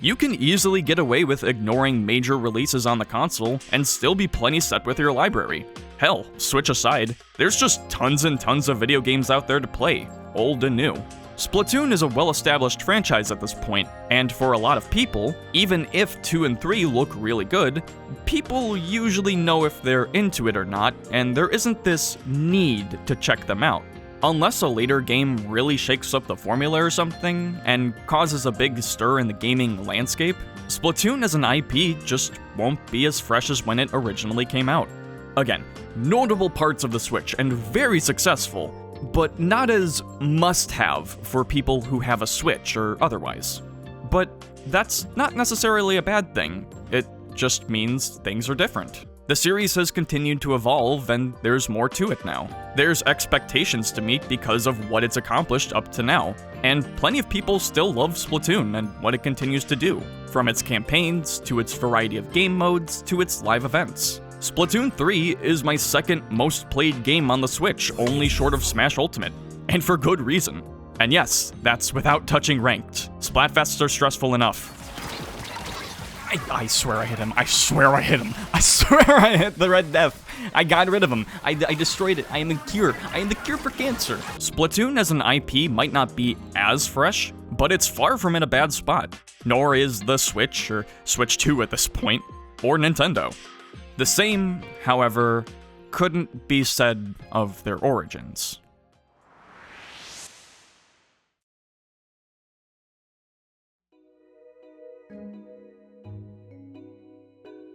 You can easily get away with ignoring major releases on the console and still be plenty set with your library. Hell, Switch aside, there's just tons and tons of video games out there to play, old and new. Splatoon is a well-established franchise at this point, and for a lot of people, even if 2 and 3 look really good, people usually know if they're into it or not, and there isn't this need to check them out. Unless a later game really shakes up the formula or something, and causes a big stir in the gaming landscape, Splatoon as an IP just won't be as fresh as when it originally came out. Again, notable parts of the Switch and very successful, but not as must-have for people who have a Switch or otherwise. But that's not necessarily a bad thing, it just means things are different. The series has continued to evolve, and there's more to it now. There's expectations to meet because of what it's accomplished up to now, and plenty of people still love Splatoon and what it continues to do, from its campaigns, to its variety of game modes, to its live events. Splatoon 3 is my second most played game on the Switch, only short of Smash Ultimate, and for good reason. And yes, that's without touching Ranked. Splatfests are stressful enough. I swear I hit him. I swear I hit him. I swear I hit the Red Death. I got rid of him. I destroyed it. I am the cure. I am the cure for cancer. Splatoon as an IP might not be as fresh, but it's far from in a bad spot. Nor is the Switch, or Switch 2 at this point, or Nintendo. The same, however, couldn't be said of their origins.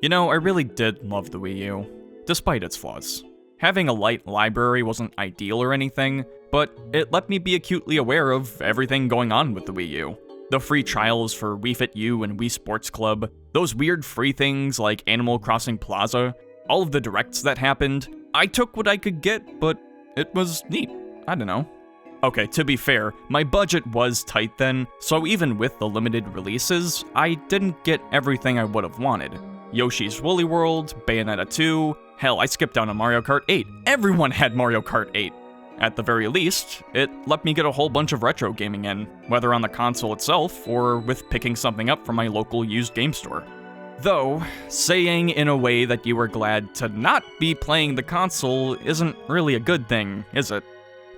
You know, I really did love the Wii U, despite its flaws. Having a light library wasn't ideal or anything, but it let me be acutely aware of everything going on with the Wii U. The free trials for Wii Fit U and Wii Sports Club, those weird free things like Animal Crossing Plaza, all of the directs that happened. I took what I could get, but it was neat. I don't know. Okay, to be fair, my budget was tight then, so even with the limited releases, I didn't get everything I would have wanted. Yoshi's Woolly World, Bayonetta 2, hell, I skipped down on Mario Kart 8. Everyone had Mario Kart 8. At the very least, it let me get a whole bunch of retro gaming in, whether on the console itself or with picking something up from my local used game store. Though, saying in a way that you were glad to not be playing the console isn't really a good thing, is it?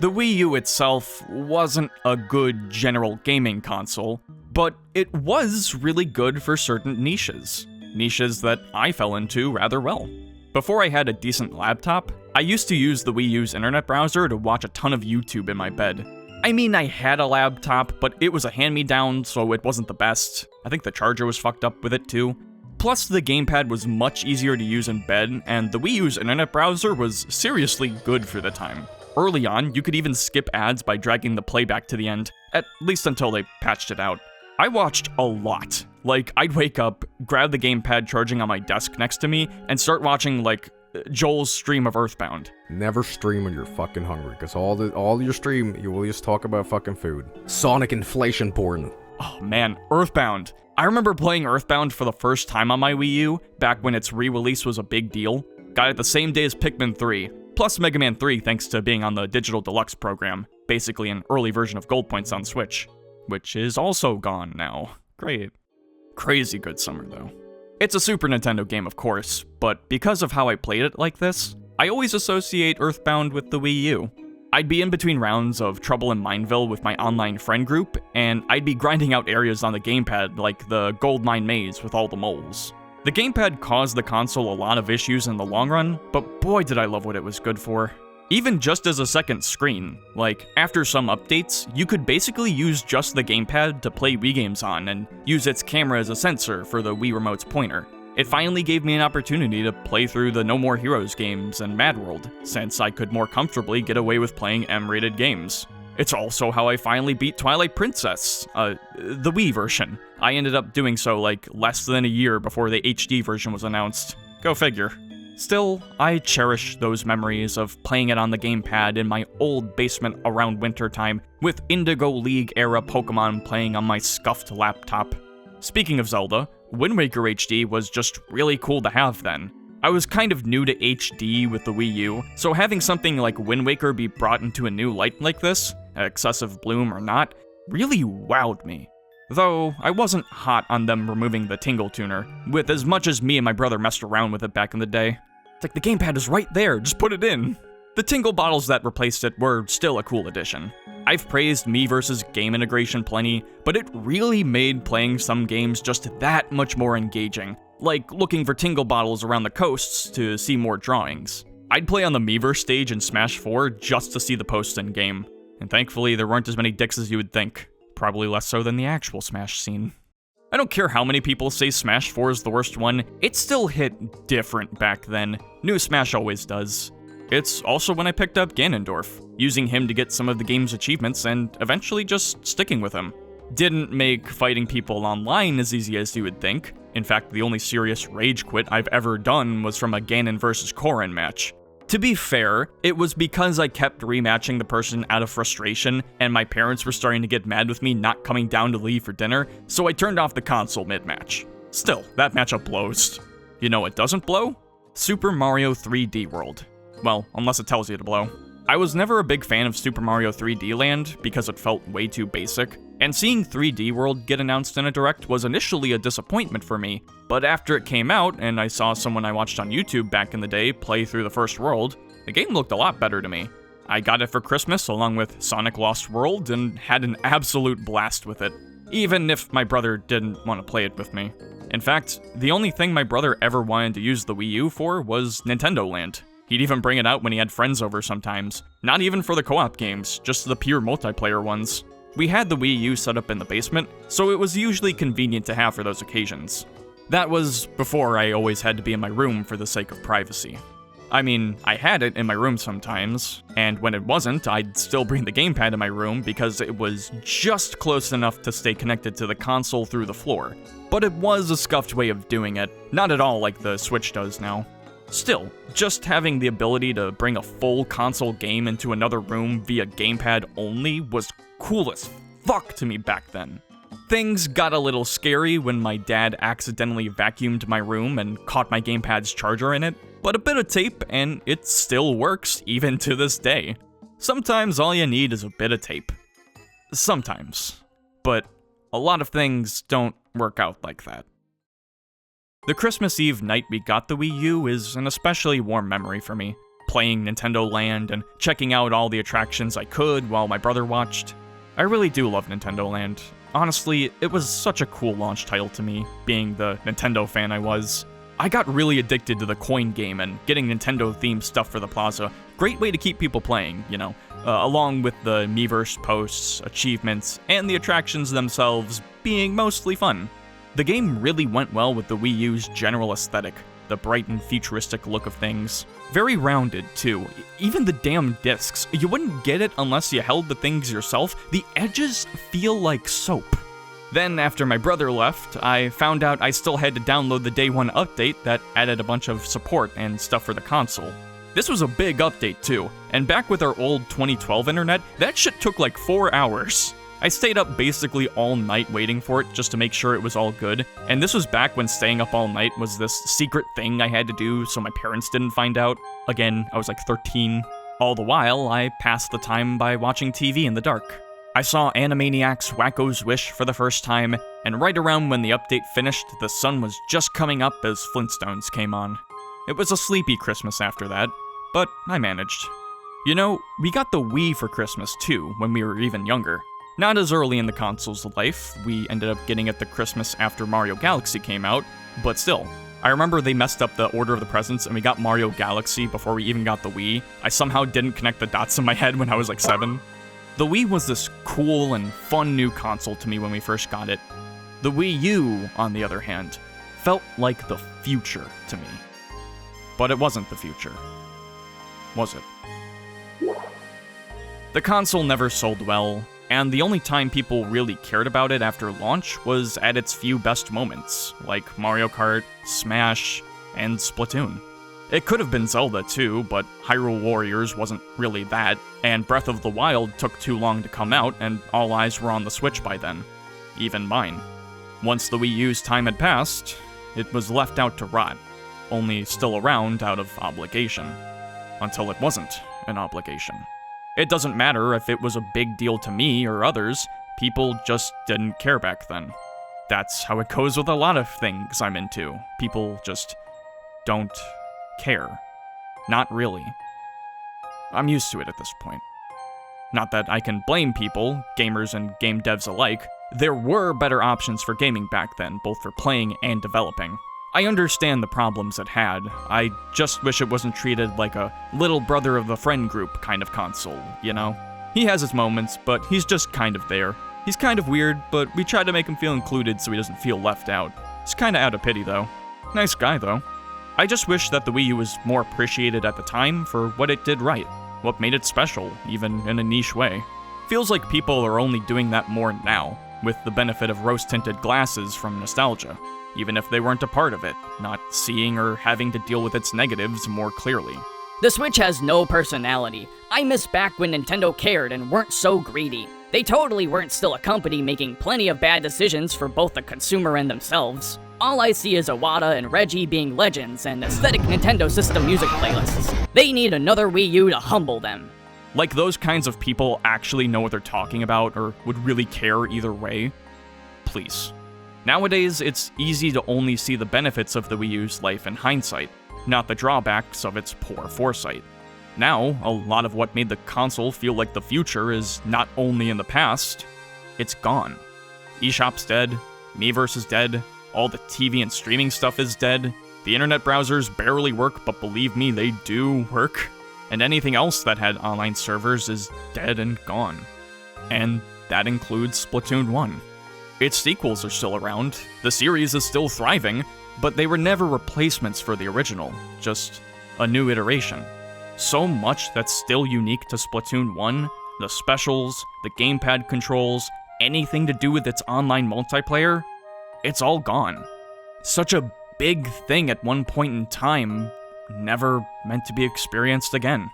The Wii U itself wasn't a good general gaming console, but it was really good for certain niches. Niches that I fell into rather well. Before I had a decent laptop, I used to use the Wii U's internet browser to watch a ton of YouTube in my bed. I mean, I had a laptop, but it was a hand-me-down, so it wasn't the best. I think the charger was fucked up with it too. Plus, the gamepad was much easier to use in bed, and the Wii U's internet browser was seriously good for the time. Early on, you could even skip ads by dragging the playback to the end, at least until they patched it out. I watched a lot. Like, I'd wake up, grab the gamepad charging on my desk next to me, and start watching, like, Joel's stream of Earthbound. Never stream when you're fucking hungry, because all your stream, you will just talk about fucking food. Sonic inflation porn. Oh man, Earthbound. I remember playing Earthbound for the first time on my Wii U, back when its re-release was a big deal. Got it the same day as Pikmin 3, plus Mega Man 3 thanks to being on the Digital Deluxe program, basically an early version of Gold Points on Switch, which is also gone now. Great. Crazy good summer, though. It's a Super Nintendo game, of course, but because of how I played it like this, I always associate Earthbound with the Wii U. I'd be in between rounds of Trouble in Mineville with my online friend group, and I'd be grinding out areas on the gamepad like the Gold Mine Maze with all the moles. The gamepad caused the console a lot of issues in the long run, but boy did I love what it was good for. Even just as a second screen, like, after some updates, you could basically use just the gamepad to play Wii games on and use its camera as a sensor for the Wii Remote's pointer. It finally gave me an opportunity to play through the No More Heroes games and Mad World, since I could more comfortably get away with playing M-rated games. It's also how I finally beat Twilight Princess, the Wii version. I ended up doing so, like, less than a year before the HD version was announced. Go figure. Still, I cherish those memories of playing it on the gamepad in my old basement around wintertime, with Indigo League-era Pokemon playing on my scuffed laptop. Speaking of Zelda, Wind Waker HD was just really cool to have then. I was kind of new to HD with the Wii U, so having something like Wind Waker be brought into a new light like this, excessive bloom or not, really wowed me. Though, I wasn't hot on them removing the Tingle Tuner, with as much as me and my brother messed around with it back in the day. It's like, the gamepad is right there, just put it in. The Tingle bottles that replaced it were still a cool addition. I've praised Mii vs. game integration plenty, but it really made playing some games just that much more engaging, like looking for Tingle bottles around the coasts to see more drawings. I'd play on the Miiverse stage in Smash 4 just to see the posts in game, and thankfully there weren't as many dicks as you would think. Probably less so than the actual Smash scene. I don't care how many people say Smash 4 is the worst one, it still hit different back then. New Smash always does. It's also when I picked up Ganondorf, using him to get some of the game's achievements and eventually just sticking with him. Didn't make fighting people online as easy as you would think. In fact, the only serious rage quit I've ever done was from a Ganon vs. Corrin match. To be fair, it was because I kept rematching the person out of frustration, and my parents were starting to get mad with me not coming down to leave for dinner, so I turned off the console mid-match. Still, that matchup blows. You know what doesn't blow? Super Mario 3D World. Well, unless it tells you to blow. I was never a big fan of Super Mario 3D Land because it felt way too basic, and seeing 3D World get announced in a direct was initially a disappointment for me, but after it came out and I saw someone I watched on YouTube back in the day play through the first world, the game looked a lot better to me. I got it for Christmas along with Sonic Lost World and had an absolute blast with it, even if my brother didn't want to play it with me. In fact, the only thing my brother ever wanted to use the Wii U for was Nintendo Land. He'd even bring it out when he had friends over sometimes. Not even for the co-op games, just the pure multiplayer ones. We had the Wii U set up in the basement, so it was usually convenient to have for those occasions. That was before I always had to be in my room for the sake of privacy. I mean, I had it in my room sometimes, and when it wasn't, I'd still bring the gamepad in my room because it was just close enough to stay connected to the console through the floor. But it was a scuffed way of doing it, not at all like the Switch does now. Still, just having the ability to bring a full console game into another room via gamepad only was cool as fuck to me back then. Things got a little scary when my dad accidentally vacuumed my room and caught my gamepad's charger in it, but a bit of tape and it still works even to this day. Sometimes all you need is a bit of tape. Sometimes. But a lot of things don't work out like that. The Christmas Eve night we got the Wii U is an especially warm memory for me, playing Nintendo Land and checking out all the attractions I could while my brother watched. I really do love Nintendo Land. Honestly, it was such a cool launch title to me, being the Nintendo fan I was. I got really addicted to the coin game and getting Nintendo-themed stuff for the plaza. Great way to keep people playing, you know, along with the Miiverse posts, achievements, and the attractions themselves being mostly fun. The game really went well with the Wii U's general aesthetic, the bright and futuristic look of things. Very rounded, too. Even the damn discs. You wouldn't get it unless you held the things yourself. The edges feel like soap. Then, after my brother left, I found out I still had to download the Day 1 update that added a bunch of support and stuff for the console. This was a big update, too, and back with our old 2012 internet, that shit took like 4 hours. I stayed up basically all night waiting for it just to make sure it was all good, and this was back when staying up all night was this secret thing I had to do so my parents didn't find out. Again, I was like 13. All the while, I passed the time by watching TV in the dark. I saw Animaniacs Wacko's Wish for the first time, and right around when the update finished, the sun was just coming up as Flintstones came on. It was a sleepy Christmas after that, but I managed. You know, we got the Wii for Christmas too, when we were even younger. Not as early in the console's life, we ended up getting it the Christmas after Mario Galaxy came out, but still. I remember they messed up the order of the presents and we got Mario Galaxy before we even got the Wii. I somehow didn't connect the dots in my head when I was like 7. The Wii was this cool and fun new console to me when we first got it. The Wii U, on the other hand, felt like the future to me. But it wasn't the future. Was it? The console never sold well, and the only time people really cared about it after launch was at its few best moments, like Mario Kart, Smash, and Splatoon. It could have been Zelda too, but Hyrule Warriors wasn't really that, and Breath of the Wild took too long to come out, and all eyes were on the Switch by then. Even mine. Once the Wii U's time had passed, it was left out to rot, only still around out of obligation. Until it wasn't an obligation. It doesn't matter if it was a big deal to me or others, people just didn't care back then. That's how it goes with a lot of things I'm into. People just don't care. Not really. I'm used to it at this point. Not that I can blame people, gamers and game devs alike. There were better options for gaming back then, both for playing and developing. I understand the problems it had, I just wish it wasn't treated like a little brother of the friend group kind of console, you know? He has his moments, but he's just kind of there. He's kind of weird, but we tried to make him feel included so he doesn't feel left out. It's kinda out of pity though. Nice guy though. I just wish that the Wii U was more appreciated at the time for what it did right, what made it special, even in a niche way. Feels like people are only doing that more now, with the benefit of rose-tinted glasses from nostalgia, even if they weren't a part of it, not seeing or having to deal with its negatives more clearly. The Switch has no personality. I miss back when Nintendo cared and weren't so greedy. They totally weren't still a company making plenty of bad decisions for both the consumer and themselves. All I see is Iwata and Reggie being legends and aesthetic Nintendo system music playlists. They need another Wii U to humble them. Like those kinds of people actually know what they're talking about or would really care either way? Please. Nowadays, it's easy to only see the benefits of the Wii U's life in hindsight, not the drawbacks of its poor foresight. Now, a lot of what made the console feel like the future is not only in the past, it's gone. eShop's dead, Miiverse is dead, all the TV and streaming stuff is dead, the internet browsers barely work, but believe me, they do work, and anything else that had online servers is dead and gone. And that includes Splatoon 1. Its sequels are still around, the series is still thriving, but they were never replacements for the original, just a new iteration. So much that's still unique to Splatoon 1, the specials, the gamepad controls, anything to do with its online multiplayer, it's all gone. Such a big thing at one point in time, never meant to be experienced again.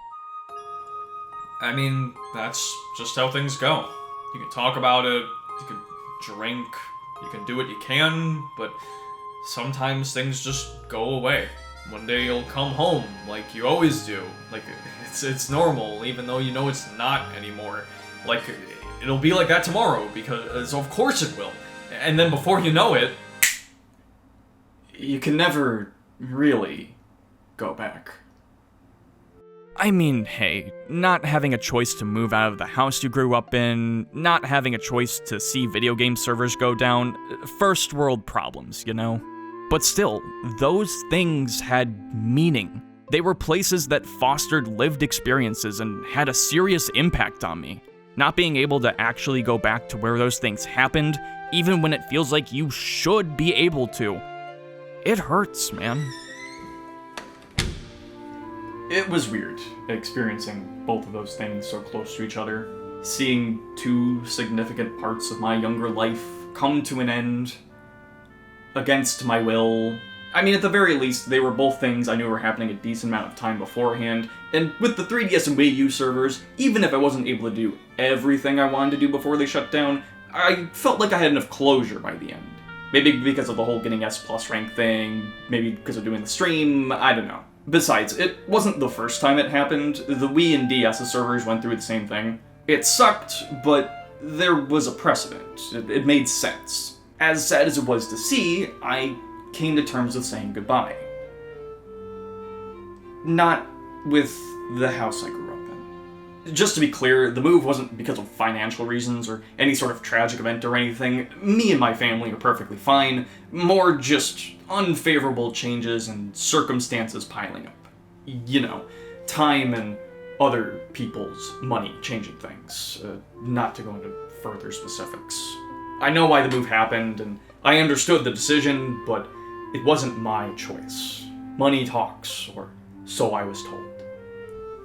I mean, that's just how things go. You can talk about it, you can drink, you can do what you can, but sometimes things just go away. One day you'll come home, like you always do. Like, it's normal, even though you know it's not anymore. Like, it'll be like that tomorrow, because of course it will. And then before you know it, you can never really go back. I mean, hey, not having a choice to move out of the house you grew up in, not having a choice to see video game servers go down, first world problems, you know? But still, those things had meaning. They were places that fostered lived experiences and had a serious impact on me. Not being able to actually go back to where those things happened, even when it feels like you should be able to, it hurts, man. It was weird, experiencing both of those things so close to each other. Seeing two significant parts of my younger life come to an end against my will. I mean, at the very least, they were both things I knew were happening a decent amount of time beforehand, and with the 3DS and Wii U servers, even if I wasn't able to do everything I wanted to do before they shut down, I felt like I had enough closure by the end. Maybe because of the whole getting S+ rank thing, maybe because of doing the stream, I don't know. Besides, it wasn't the first time it happened. The Wii and DS servers went through the same thing. It sucked, but there was a precedent. It made sense. As sad as it was to see, I came to terms with saying goodbye. Not with the house I grew up in. Just to be clear, the move wasn't because of financial reasons or any sort of tragic event or anything. Me and my family are perfectly fine. More just unfavorable changes and circumstances piling up. You know, time and other people's money changing things. Not to go into further specifics. I know why the move happened, and I understood the decision, but it wasn't my choice. Money talks, or so I was told.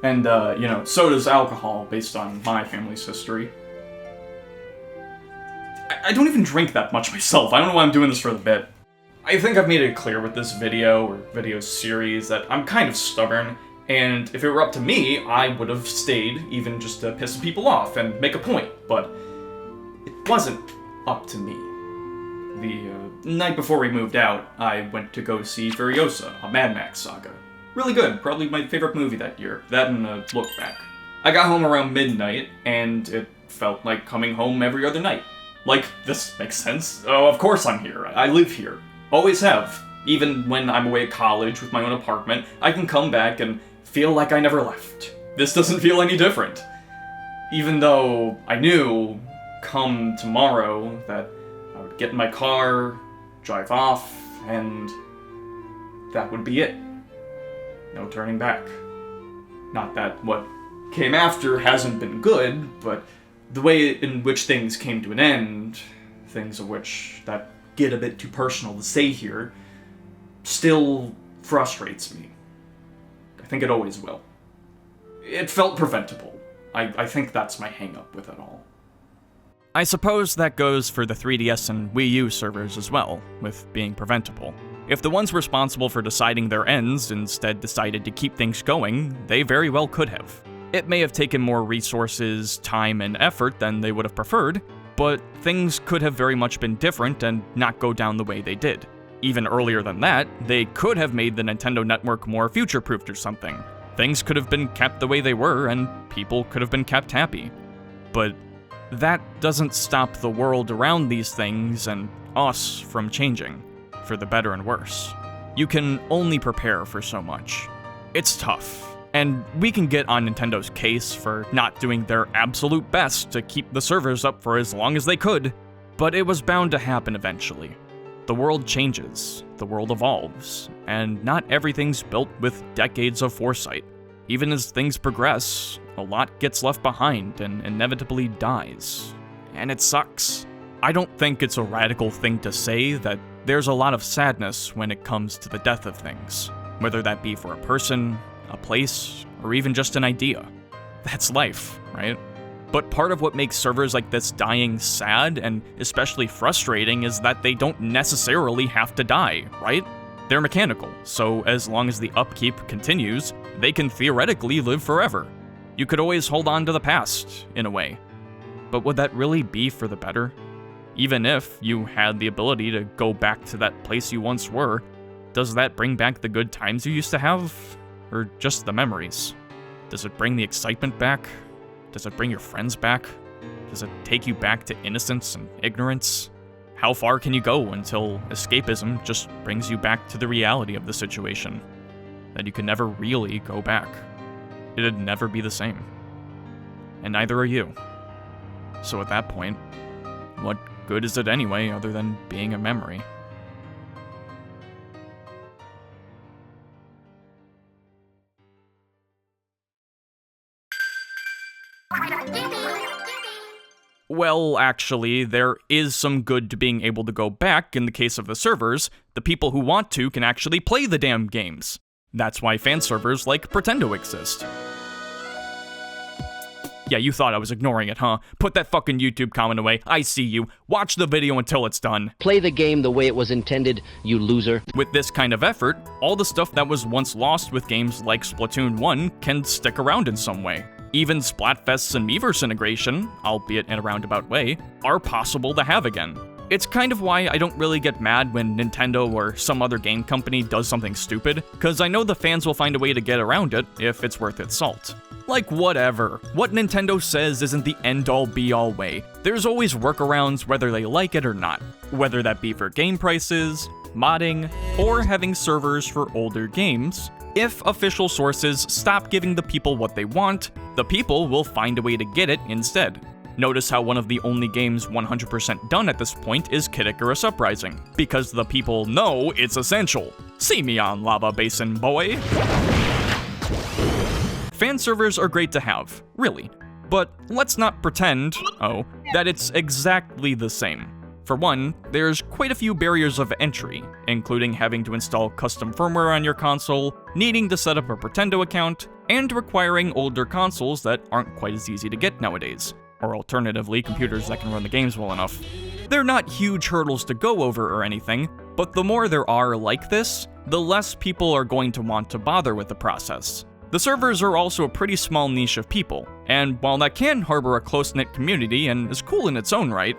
And, you know, so does alcohol, based on my family's history. I don't even drink that much myself. I don't know why I'm doing this for the bit. I think I've made it clear with this video, or video series, that I'm kind of stubborn, and if it were up to me, I would have stayed, even just to piss people off and make a point, but it wasn't up to me. The night before we moved out, I went to go see Furiosa, a Mad Max saga. Really good, probably my favorite movie that year, that and Look Back. I got home around midnight, and it felt like coming home every other night. Like, this makes sense. Oh, of course I'm here. I live here. Always have. Even when I'm away at college with my own apartment, I can come back and feel like I never left. This doesn't feel any different. Even though I knew, come tomorrow, that I would get in my car, drive off, and that would be it. No turning back. Not that what came after hasn't been good, but the way in which things came to an end, things of which that get a bit too personal to say here, still frustrates me. I think it always will. It felt preventable. I think that's my hang-up with it all. I suppose that goes for the 3DS and Wii U servers as well, with being preventable. If the ones responsible for deciding their ends instead decided to keep things going, they very well could have. It may have taken more resources, time, and effort than they would have preferred, but things could have very much been different and not go down the way they did. Even earlier than that, they could have made the Nintendo network more future-proofed or something. Things could have been kept the way they were, and people could have been kept happy. But that doesn't stop the world around these things and us from changing, for the better and worse. You can only prepare for so much. It's tough, and we can get on Nintendo's case for not doing their absolute best to keep the servers up for as long as they could, but it was bound to happen eventually. The world changes, the world evolves, and not everything's built with decades of foresight. Even as things progress, a lot gets left behind and inevitably dies. And it sucks. I don't think it's a radical thing to say that there's a lot of sadness when it comes to the death of things, whether that be for a person, a place, or even just an idea. That's life, right? But part of what makes servers like this dying sad and especially frustrating is that they don't necessarily have to die, right? They're mechanical, so as long as the upkeep continues, they can theoretically live forever. You could always hold on to the past, in a way. But would that really be for the better? Even if you had the ability to go back to that place you once were, does that bring back the good times you used to have? Or just the memories? Does it bring the excitement back? Does it bring your friends back? Does it take you back to innocence and ignorance? How far can you go until escapism just brings you back to the reality of the situation? That you can never really go back. It'd never be the same. And neither are you. So at that point, what good is it anyway other than being a memory? Well, actually, there is some good to being able to go back in the case of the servers. The people who want to can actually play the damn games. That's why fan servers like Pretendo exist. Yeah, you thought I was ignoring it, huh? Put that fucking YouTube comment away. I see you. Watch the video until it's done. Play the game the way it was intended, you loser. With this kind of effort, all the stuff that was once lost with games like Splatoon 1 can stick around in some way. Even Splatfests and Miiverse integration, albeit in a roundabout way, are possible to have again. It's kind of why I don't really get mad when Nintendo or some other game company does something stupid, cause I know the fans will find a way to get around it if it's worth its salt. Like, whatever. What Nintendo says isn't the end-all be-all way. There's always workarounds whether they like it or not. Whether that be for game prices, modding, or having servers for older games. If official sources stop giving the people what they want, the people will find a way to get it instead. Notice how one of the only games 100% done at this point is Kid Icarus Uprising, because the people know it's essential. See me on Lava Basin, boy! Fan servers are great to have, really, but let's not pretend, that it's exactly the same. For one, there's quite a few barriers of entry, including having to install custom firmware on your console, needing to set up a Pretendo account, and requiring older consoles that aren't quite as easy to get nowadays, or alternatively, computers that can run the games well enough. They're not huge hurdles to go over or anything, but the more there are like this, the less people are going to want to bother with the process. The servers are also a pretty small niche of people, and while that can harbor a close-knit community and is cool in its own right,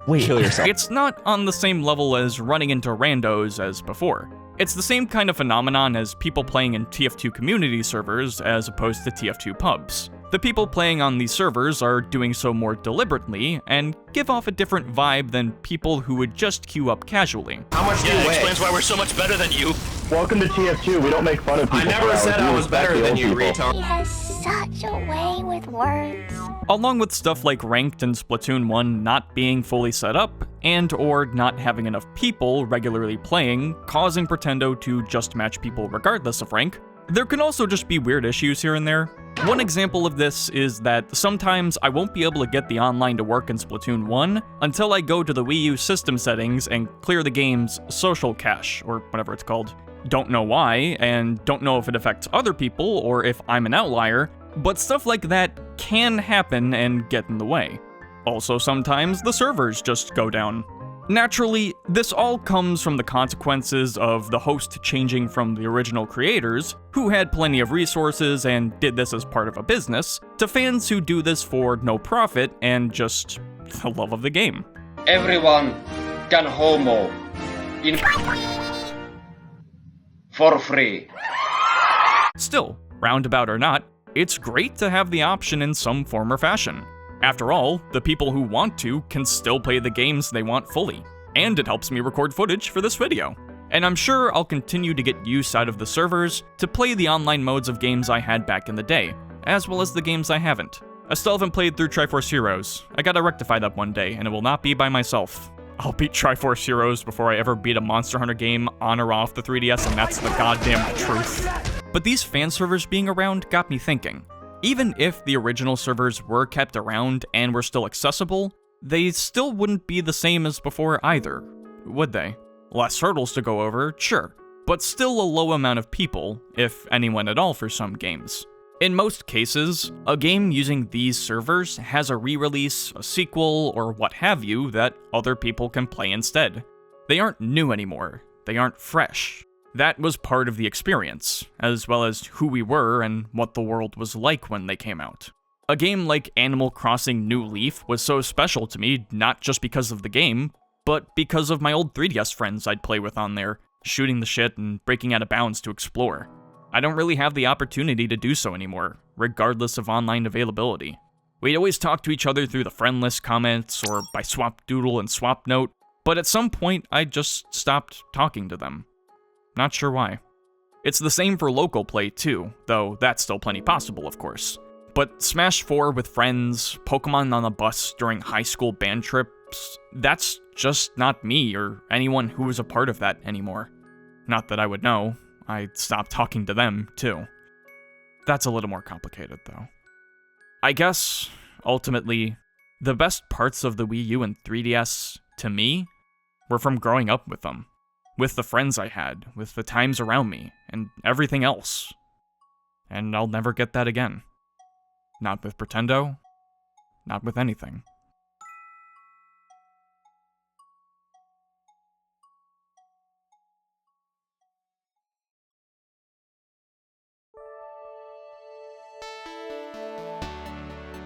Kill yourself. it's not on the same level as running into randos as before. It's the same kind of phenomenon as people playing in TF2 community servers as opposed to TF2 pubs. The people playing on these servers are doing so more deliberately and give off a different vibe than people who would just queue up casually. How much do you weigh? Explains why we're so much better than you. Welcome to TF2. We don't make fun of people. I never said I was better than you, retard. Yes. such a way with words. Along with stuff like Ranked and Splatoon 1 not being fully set up, and or not having enough people regularly playing, causing Pretendo to just match people regardless of rank, there can also just be weird issues here and there. One example of this is that sometimes I won't be able to get the online to work in Splatoon 1 until I go to the Wii U system settings and clear the game's social cache, or whatever it's called. Don't know why, and don't know if it affects other people or if I'm an outlier, but stuff like that can happen and get in the way. Also, sometimes the servers just go down. Naturally, this all comes from the consequences of the host changing from the original creators, who had plenty of resources and did this as part of a business, to fans who do this for no profit and just the love of the game. Everyone can homo in for free. Still, roundabout or not, it's great to have the option in some form or fashion. After all, the people who want to can still play the games they want fully, and it helps me record footage for this video. And I'm sure I'll continue to get use out of the servers to play the online modes of games I had back in the day, as well as the games I haven't. I still haven't played through Triforce Heroes. I gotta rectify that one day, and it will not be by myself. I'll beat Triforce Heroes before I ever beat a Monster Hunter game on or off the 3DS, and that's the goddamn truth. But these fan servers being around got me thinking. Even if the original servers were kept around and were still accessible, they still wouldn't be the same as before either, would they? Less hurdles to go over, sure, but still a low amount of people, if anyone at all for some games. In most cases, a game using these servers has a re-release, a sequel, or what have you that other people can play instead. They aren't new anymore, they aren't fresh. That was part of the experience, as well as who we were and what the world was like when they came out. A game like Animal Crossing New Leaf was so special to me not just because of the game, but because of my old 3DS friends I'd play with on there, shooting the shit and breaking out of bounds to explore. I don't really have the opportunity to do so anymore, regardless of online availability. We'd always talk to each other through the friend list comments or by Swapdoodle and Swapnote, but at some point I just stopped talking to them. Not sure why. It's the same for local play too, though that's still plenty possible, of course. But Smash 4 with friends, Pokemon on a bus during high school band trips, that's just not me or anyone who was a part of that anymore. Not that I would know, I stopped talking to them too. That's a little more complicated though. I guess, ultimately, the best parts of the Wii U and 3DS, to me, were from growing up with them. With the friends I had, with the times around me, and everything else. And I'll never get that again. Not with Pretendo, not with anything.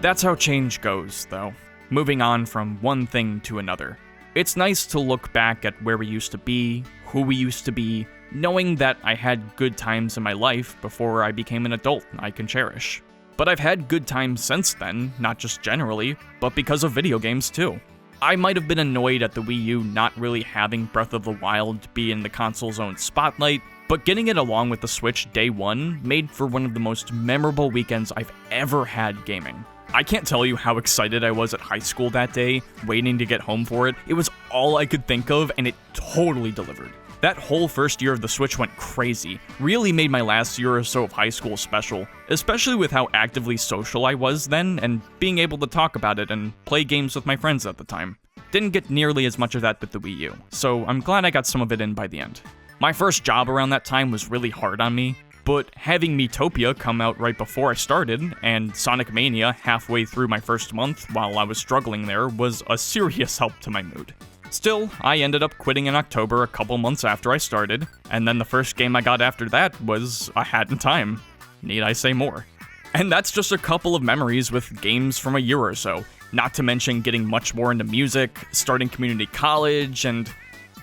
That's how change goes, though. Moving on from one thing to another. It's nice to look back at where we used to be, who we used to be, knowing that I had good times in my life before I became an adult I can cherish. But I've had good times since then, not just generally, but because of video games too. I might have been annoyed at the Wii U not really having Breath of the Wild be in the console's own spotlight, but getting it along with the Switch day one made for one of the most memorable weekends I've ever had gaming. I can't tell you how excited I was at high school that day, waiting to get home for it. It was all I could think of, and it totally delivered. That whole first year of the Switch went crazy, really made my last year or so of high school special, especially with how actively social I was then, and being able to talk about it and play games with my friends at the time. Didn't get nearly as much of that with the Wii U, so I'm glad I got some of it in by the end. My first job around that time was really hard on me, but having Miitopia come out right before I started, and Sonic Mania halfway through my first month while I was struggling there was a serious help to my mood. Still, I ended up quitting in October a couple months after I started, and then the first game I got after that was A Hat in Time. Need I say more? And that's just a couple of memories with games from a year or so, not to mention getting much more into music, starting community college, and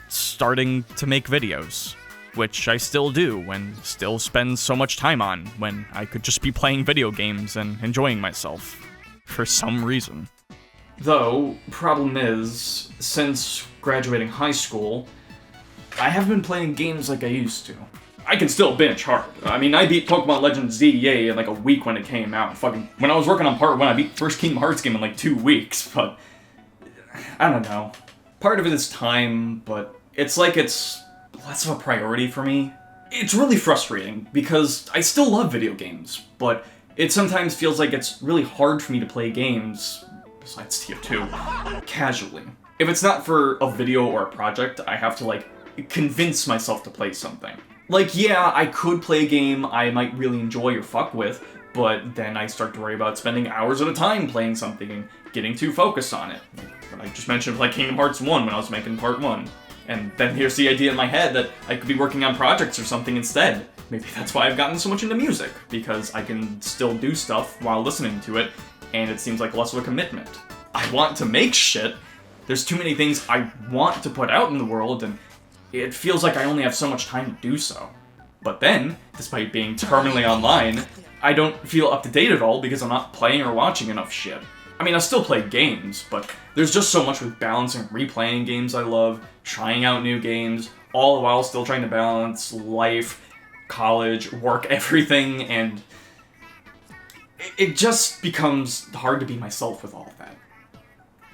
starting to make videos. Which I still do, and still spend so much time on, when I could just be playing video games and enjoying myself. For some reason. Though, problem is, since graduating high school, I haven't been playing games like I used to. I can still binge hard. I mean, I beat Pokemon Legends ZEA in like a week when it came out. Fucking, when I was working on part 1, I beat the first Kingdom Hearts game in like 2 weeks, but I don't know. Part of it is time, but it's like it's less of a priority for me. It's really frustrating, because I still love video games, but it sometimes feels like it's really hard for me to play games, besides TF2, casually. If it's not for a video or a project, I have to, like, convince myself to play something. Like, yeah, I could play a game I might really enjoy or fuck with, but then I start to worry about spending hours at a time playing something and getting too focused on it. Like I just mentioned, like Kingdom Hearts 1 when I was making part 1. And then here's the idea in my head that I could be working on projects or something instead. Maybe that's why I've gotten so much into music, because I can still do stuff while listening to it, and it seems like less of a commitment. I want to make shit. There's too many things I want to put out in the world, and it feels like I only have so much time to do so. But then, despite being terminally online, I don't feel up to date at all because I'm not playing or watching enough shit. I mean, I still play games, but there's just so much with balancing replaying games I love, trying out new games, all the while still trying to balance life, college, work, everything, and it just becomes hard to be myself with all of that.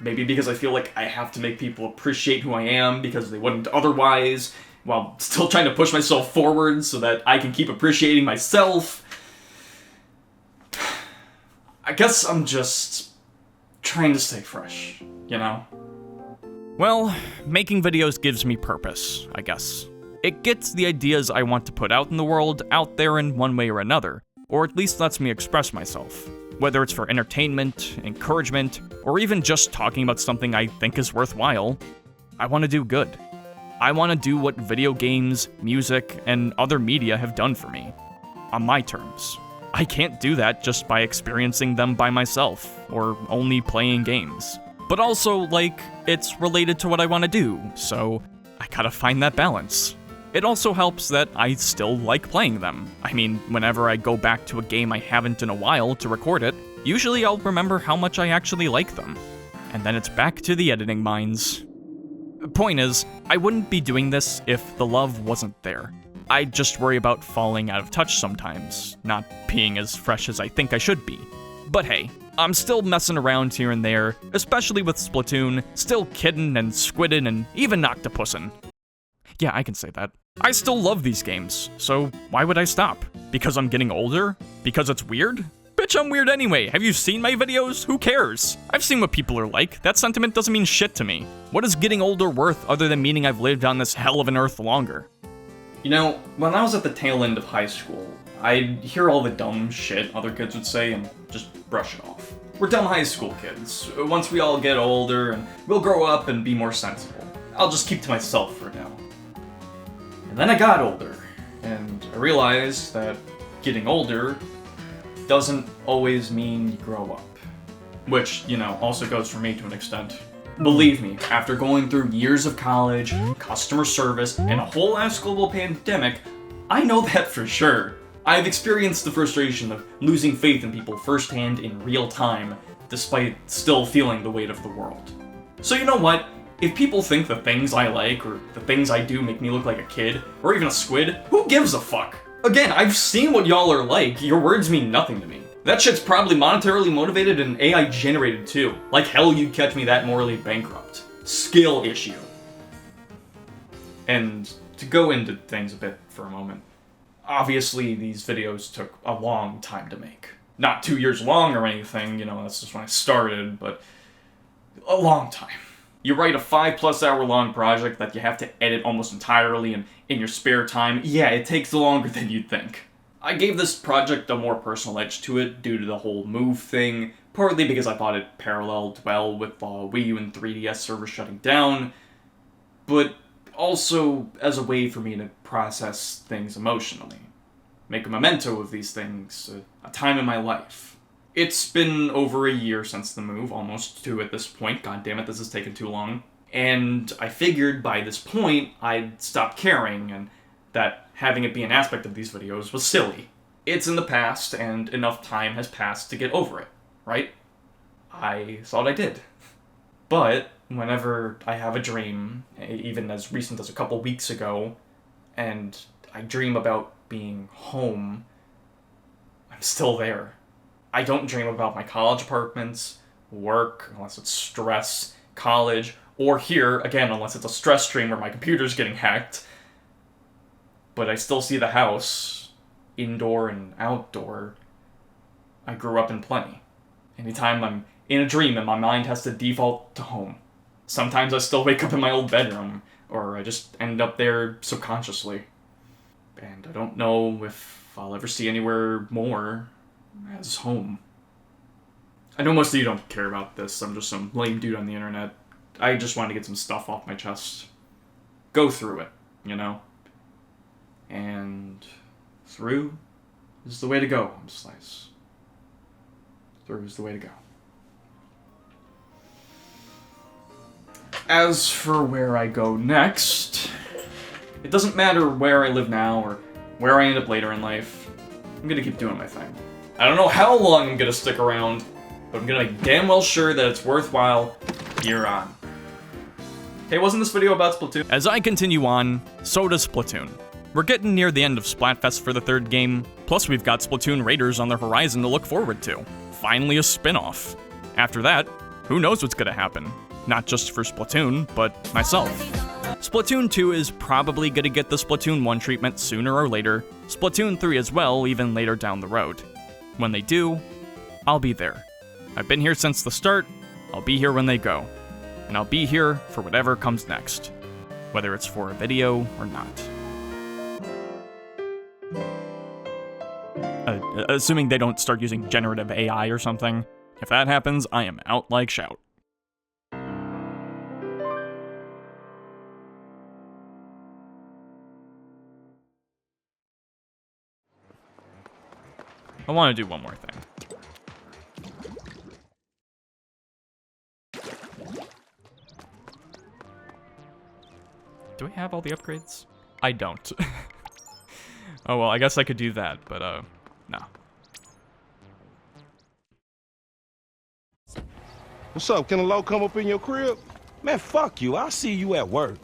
Maybe because I feel like I have to make people appreciate who I am because they wouldn't otherwise, while still trying to push myself forward so that I can keep appreciating myself. I guess I'm just trying to stay fresh, you know? Well, making videos gives me purpose, I guess. It gets the ideas I want to put out in the world out there in one way or another, or at least lets me express myself. Whether it's for entertainment, encouragement, or even just talking about something I think is worthwhile, I want to do good. I want to do what video games, music, and other media have done for me. On my terms. I can't do that just by experiencing them by myself, or only playing games. But also, like, it's related to what I want to do, so I gotta find that balance. It also helps that I still like playing them. I mean, whenever I go back to a game I haven't in a while to record it, usually I'll remember how much I actually like them. And then it's back to the editing mines. Point is, I wouldn't be doing this if the love wasn't there. I just worry about falling out of touch sometimes, not being as fresh as I think I should be. But hey, I'm still messing around here and there, especially with Splatoon, still kiddin' and squiddin' and even octopussin'. Yeah, I can say that. I still love these games, so why would I stop? Because I'm getting older? Because it's weird? Bitch, I'm weird anyway. Have you seen my videos? Who cares? I've seen what people are like. That sentiment doesn't mean shit to me. What is getting older worth other than meaning I've lived on this hell of an earth longer? You know, when I was at the tail end of high school, I'd hear all the dumb shit other kids would say and just brush it off. We're dumb high school kids. Once we all get older and we'll grow up and be more sensible. I'll just keep to myself for now. And then I got older, and I realized that getting older doesn't always mean you grow up. Which, you know, also goes for me to an extent. Believe me, after going through years of college, customer service, and a whole ass global pandemic, I know that for sure. I've experienced the frustration of losing faith in people firsthand in real time, despite still feeling the weight of the world. So you know what? If people think the things I like or the things I do make me look like a kid, or even a squid, who gives a fuck? Again, I've seen what y'all are like, your words mean nothing to me. That shit's probably monetarily motivated and AI generated too. Like hell you'd catch me that morally bankrupt. Skill issue. And to go into things a bit for a moment, obviously these videos took a long time to make. Not 2 years long or anything, you know, that's just when I started, but a long time. You write a 5+ hour long project that you have to edit almost entirely and in your spare time, yeah, it takes longer than you'd think. I gave this project a more personal edge to it due to the whole move thing, partly because I thought it paralleled well with the Wii U and 3DS servers shutting down, but also as a way for me to process things emotionally. Make a memento of these things, a time in my life. It's been over a year since the move, almost 2 at this point, god damn it, this has taken too long, and I figured by this point I'd stop caring and that having it be an aspect of these videos was silly. It's in the past, and enough time has passed to get over it, right? I thought I did. But whenever I have a dream, even as recent as a couple weeks ago, and I dream about being home, I'm still there. I don't dream about my college apartments, work, unless it's stress, college, or here, again, unless it's a stress dream where my computer's getting hacked. But I still see the house, indoor and outdoor. I grew up in plenty. Anytime I'm in a dream and my mind has to default to home. Sometimes I still wake up in my old bedroom, or I just end up there subconsciously. And I don't know if I'll ever see anywhere more as home. I know most of you don't care about this, I'm just some lame dude on the internet. I just want to get some stuff off my chest. Go through it, you know? And through is the way to go, Slice. Through is the way to go. As for where I go next, it doesn't matter where I live now or where I end up later in life. I'm gonna keep doing my thing. I don't know how long I'm gonna stick around, but I'm gonna make damn well sure that it's worthwhile here on. Hey, wasn't this video about Splatoon? As I continue on, so does Splatoon. We're getting near the end of Splatfest for the third game, plus we've got Splatoon Raiders on the horizon to look forward to. Finally a spin-off. After that, who knows what's gonna happen? Not just for Splatoon, but myself. Splatoon 2 is probably gonna get the Splatoon 1 treatment sooner or later, Splatoon 3 as well, even later down the road. When they do, I'll be there. I've been here since the start, I'll be here when they go. And I'll be here for whatever comes next, whether it's for a video or not. Assuming they don't start using generative AI or something. If that happens, I am out like shout. I want to do one more thing. Do I have all the upgrades? I don't. Oh well, I guess I could do that, but no. What's up? Can a low come up in your crib? Man, fuck you. I'll see you at work.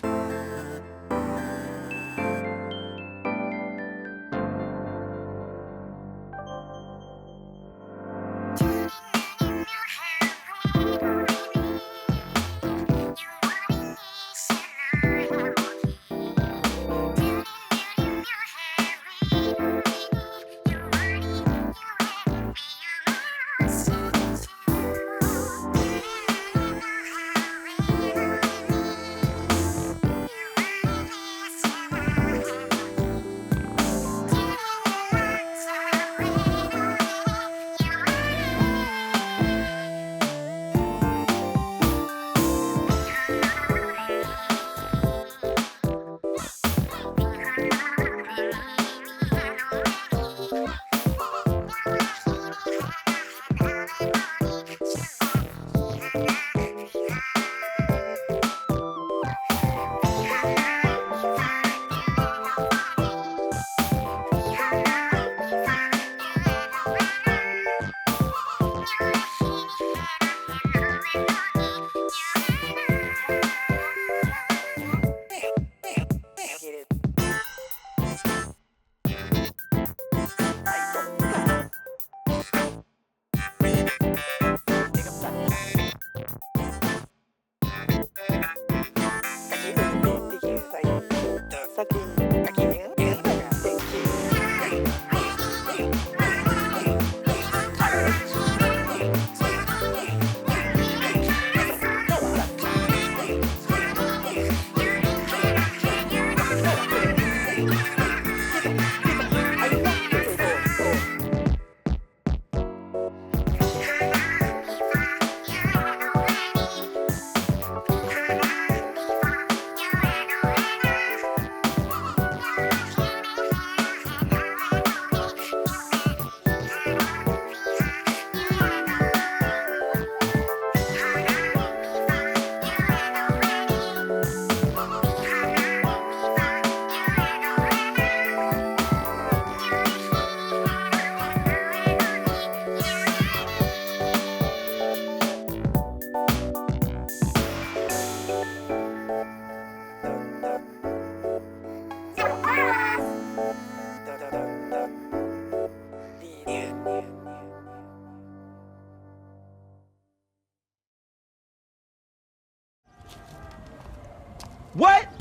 What?